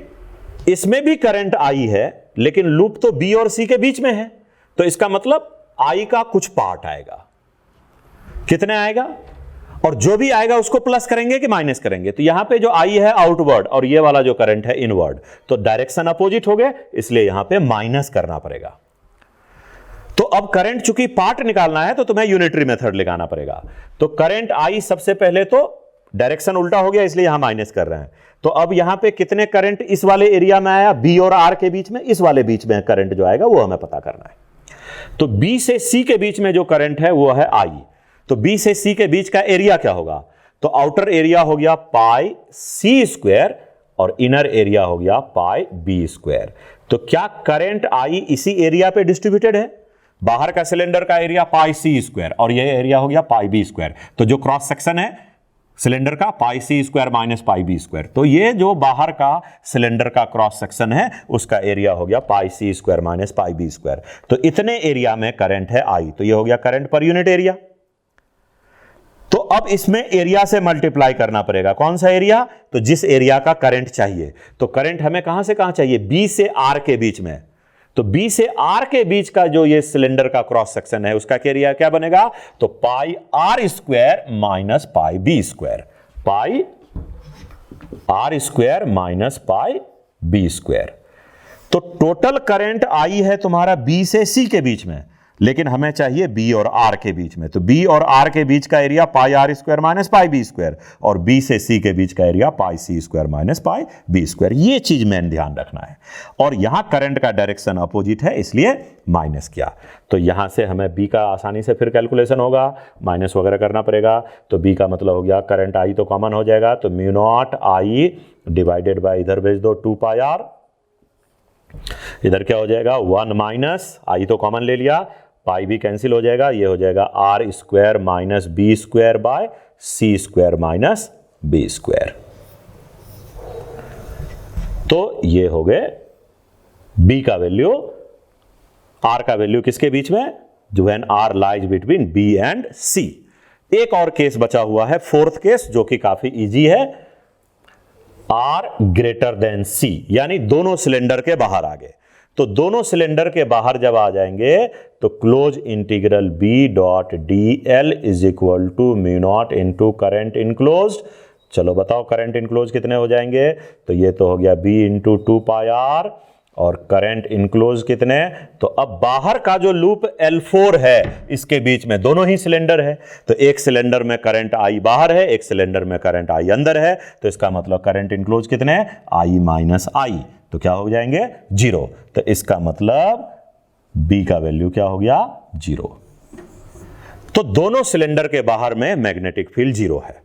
इसमें भी करंट आई है, लेकिन लूप तो बी और सी के बीच में है, तो इसका मतलब आई का कुछ पार्ट आएगा। कितने आएगा, और जो भी आएगा उसको प्लस करेंगे कि माइनस करेंगे। तो यहां पे जो आई है आउटवर्ड और ये वाला जो करंट है इनवर्ड, तो डायरेक्शन अपोजिट हो गए, इसलिए यहां पे माइनस करना पड़ेगा। तो अब करंट चूंकि पार्ट निकालना है तो तुम्हें यूनिटरी मेथड लगाना पड़ेगा। तो करंट आई सबसे पहले तो डायरेक्शन उल्टा हो गया, इसलिए यहां माइनस कर रहे हैं। तो अब यहां पे कितने करंट इस वाले एरिया में आया, बी और आर के बीच में, इस वाले बीच में करंट जो आएगा वो हमें पता करना है। तो बी से सी के बीच में जो करंट है वो है आई। तो बी से सी के बीच का एरिया क्या होगा, तो आउटर एरिया हो गया पाई सी स्क्वायर और इनर एरिया हो गया पाई बी स्क्वायर। तो क्या करंट आई इसी एरिया पे डिस्ट्रीब्यूटेड है, बाहर का सिलेंडर का एरिया पाई सी स्क्वायर और ये एरिया हो गया पाई बी स्क्वायर। तो जो क्रॉस सेक्शन है सिलेंडर का pi C square minus pi B square, तो ये जो बाहर का सिलेंडर का क्रॉस सेक्शन है उसका एरिया हो गया pi C square minus pi B square. तो इतने एरिया में करंट है आई, तो ये हो गया करंट पर यूनिट एरिया। तो अब इसमें एरिया से मल्टीप्लाई करना पड़ेगा, कौन सा एरिया, तो जिस एरिया का करंट चाहिए। तो करंट हमें कहां से कहां चाहिए, बी से आर के बीच में। तो बी से आर के बीच का जो ये सिलेंडर का क्रॉस सेक्शन है उसका एरिया क्या बनेगा, तो pi R square minus pi B square, pi R square minus pi B square. तो टोटल करंट आई है तुम्हारा बी से सी के बीच में, लेकिन हमें चाहिए बी और आर के बीच में। तो बी और आर के बीच का area pi R square minus pi B square, और बी से सी के बीच का area pi C square minus pi B square. ये चीज मेन ध्यान रखना है। और यहां करंट का डायरेक्शन अपोजिट है, इसलिए माइनस किया। तो यहां से हमें बी का आसानी से फिर कैलकुलेशन होगा, माइनस वगैरह करना पड़ेगा। तो बी का मतलब हो गया करंट आई तो कॉमन हो जाएगा, तो mu naught I divided bye, इधर भेज दो 2 पाई आर, इधर क्या हो जाएगा 1 माइनस आई तो कॉमन ले लिया, पाई भी कैंसिल हो जाएगा, ये हो जाएगा R square minus B square by C square minus B square. तो ये हो गए बी का वैल्यू, आर का वैल्यू किसके बीच में, जो when R lies between B and C. एक और केस बचा हुआ है, फोर्थ केस, जो कि काफी इजी है, आर ग्रेटर देन सी, यानी दोनों सिलेंडर के बाहर आ गए। तो दोनों सिलेंडर के बाहर जब आ जाएंगे तो close integral B dot D L is equal to mu naught into current enclosed. चलो बताओ करंट इनक्लोज कितने हो जाएंगे, तो ये तो हो गया बी इंटू 2 पाई आर, और करंट इनक्लोज कितने, तो अब बाहर का जो लूप L4 है इसके बीच में दोनों ही सिलेंडर है, तो एक सिलेंडर में करंट आई बाहर है, एक सिलेंडर में करंट आई अंदर है। तो इसका मतलब करंट इनक्लोज कितने, आई माइनस आई, तो क्या हो जाएंगे 0। तो इसका मतलब बी का वैल्यू क्या हो गया 0। तो दोनों सिलेंडर के बाहर में मैग्नेटिक फील्ड 0 है।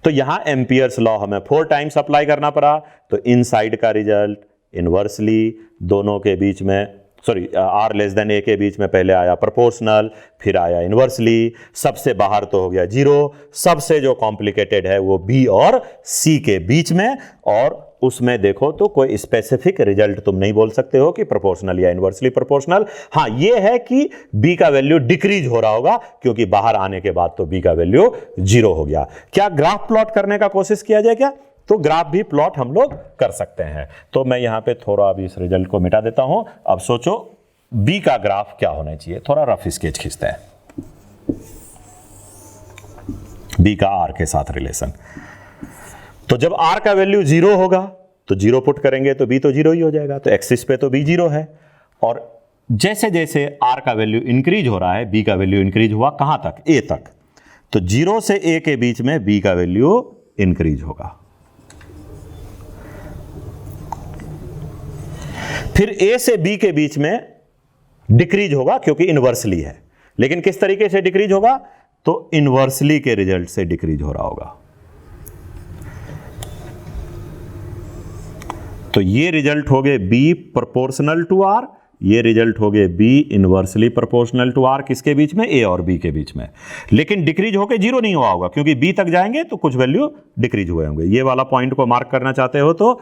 तो यहां एम्पियर्स लॉ हमें 4 टाइम्स अप्लाई करना पड़ा। तो इनसाइड का रिजल्ट इनवर्सली, दोनों के बीच में, सॉरी आर लेस देन ए के बीच में पहले आया प्रोपोर्शनल, फिर आया इनवर्सली, सबसे बाहर तो हो गया 0, सबसे जो कॉम्प्लिकेटेड है वो बी और सी के बीच में। और उसमें देखो तो कोई स्पेसिफिक रिजल्ट तुम नहीं बोल सकते हो कि प्रोपोर्शनल या इनवर्सली प्रोपोर्शनल। हाँ, ये है कि बी का वैल्यू डिक्रीज हो रहा होगा, क्योंकि बाहर आने के बाद तो बी का वैल्यू 0 हो गया। क्या ग्राफ प्लॉट करने का कोशिश किया जाए क्या, तो ग्राफ भी प्लॉट हम लोग कर सकते हैं। तो मैं यहाँ पे थोड़ा अभी इस रिजल्ट को मिटा देता हूं। अब सोचो बी का ग्राफ क्या होना चाहिए, थोड़ा रफ स्केच खींचते हैं बी का आर के साथ रिलेशन। तो जब आर का वैल्यू 0 होगा तो 0 पुट करेंगे तो बी तो 0 ही हो जाएगा, तो एक्सिस पे तो बी 0 है। और जैसे जैसे आर का वैल्यू इंक्रीज हो रहा है बी का वैल्यू इंक्रीज हुआ कहां तक, ए तक, तो 0 से ए के बीच में बी का वैल्यू इंक्रीज होगा। फिर ए से बी के बीच में डिक्रीज होगा क्योंकि इनवर्सली है, लेकिन किस तरीके से डिक्रीज होगा, तो इनवर्सली के रिजल्ट से डिक्रीज हो रहा होगा। तो ये रिजल्ट हो गए बी प्रोपोर्शनल टू आर, ये रिजल्ट हो गए B inversely proportional to R, किसके बीच में, ए और बी के बीच में। लेकिन डिक्रीज होके 0 नहीं हुआ होगा क्योंकि बी तक जाएंगे तो कुछ वैल्यू डिक्रीज हुए होंगे। ये वाला पॉइंट को मार्क करना चाहते हो तो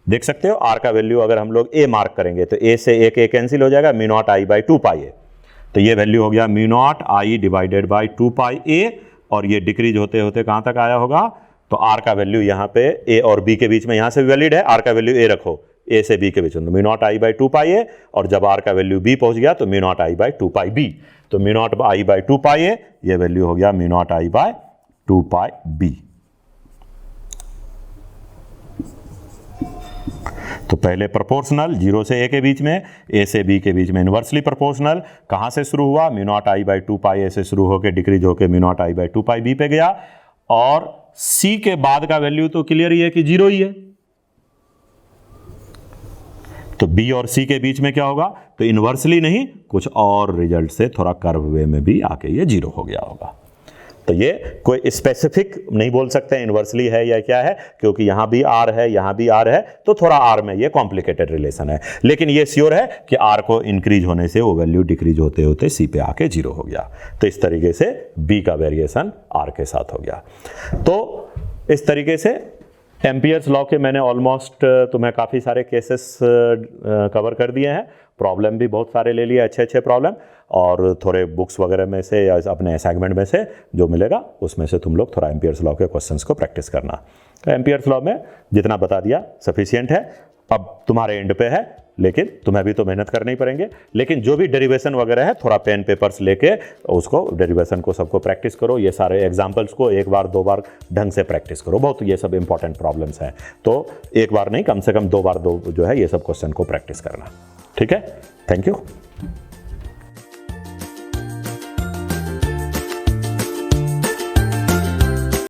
देख सकते हो, आर का वैल्यू अगर हम लोग ए मार्क करेंगे तो ए से एक ए कैंसिल हो जाएगा, mu naught I by 2 pi ए, तो ये वैल्यू हो गया mu naught I divided by 2 pi A, और ये डिक्रीज होते होते कहां तक आया होगा, तो आर का वैल्यू यहां पे ए और बी के बीच में यहां से वैलिड है, आर का वैल्यू ए रखो, ए से बी के बीच में mu naught I by 2 pi A, और जब आर का वैल्यू बी पहुंच गया तो mu naught I by 2 pi B, तो mu naught I by 2 pi A, ये वैल्यू हो गया mu naught I by 2 pi B. तो पहले प्रोपोर्शनल 0 से ए के बीच में, ए से बी के बीच में इनवर्सली प्रोपोर्शनल, कहां से शुरू हुआ, mu naught I by 2 pi A से शुरू होकर डिक्रीज होकर mu naught I by 2 pi B पे गया, और सी के बाद का वैल्यू तो क्लियर ही है कि 0 ही है, तो बी और सी के बीच में क्या होगा, तो इनवर्सली नहीं कुछ और रिजल्ट से थोड़ा कर्व वे में भी आके ये 0 हो गया होगा। तो ये कोई स्पेसिफिक नहीं बोल सकते इनवर्सली है या क्या है, क्योंकि यहां भी आर है यहां भी आर है, तो थोड़ा आर में ये कॉम्प्लिकेटेड रिलेशन है, लेकिन ये श्योर है कि आर को इंक्रीज होने से वो वैल्यू डिक्रीज होते होते सी पे आके 0 हो गया। तो इस तरीके से बी का वेरिएशन आर के साथ हो गया। तो इस तरीके से एम्पियर्स लॉ के मैंने ऑलमोस्ट तुम्हें काफ़ी सारे केसेस कवर कर दिए हैं, प्रॉब्लम भी बहुत सारे ले लिए, अच्छे अच्छे प्रॉब्लम, और थोड़े बुक्स वगैरह में से या अपने असाइनमेंट में से जो मिलेगा उसमें से तुम लोग थोड़ा एम्पियर्स लॉ के क्वेश्चंस को प्रैक्टिस करना। तो एम्पियर्स लॉ में जितना बता दिया सफिशिएंट है, अब तुम्हारे एंड पे है, लेकिन तुम्हें भी तो मेहनत करनी पड़ेंगे, लेकिन जो भी डेरिवेशन वगैरह है थोड़ा पेन पेपर्स लेके उसको डेरिवेशन को सबको प्रैक्टिस करो, ये सारे एग्जाम्पल्स को एक बार 2 बार ढंग से प्रैक्टिस करो, बहुत ये सब इंपॉर्टेंट प्रॉब्लम्स हैं, तो एक बार नहीं कम से कम 2 बार जो है ये सब क्वेश्चन को प्रैक्टिस करना, ठीक है। Thank you.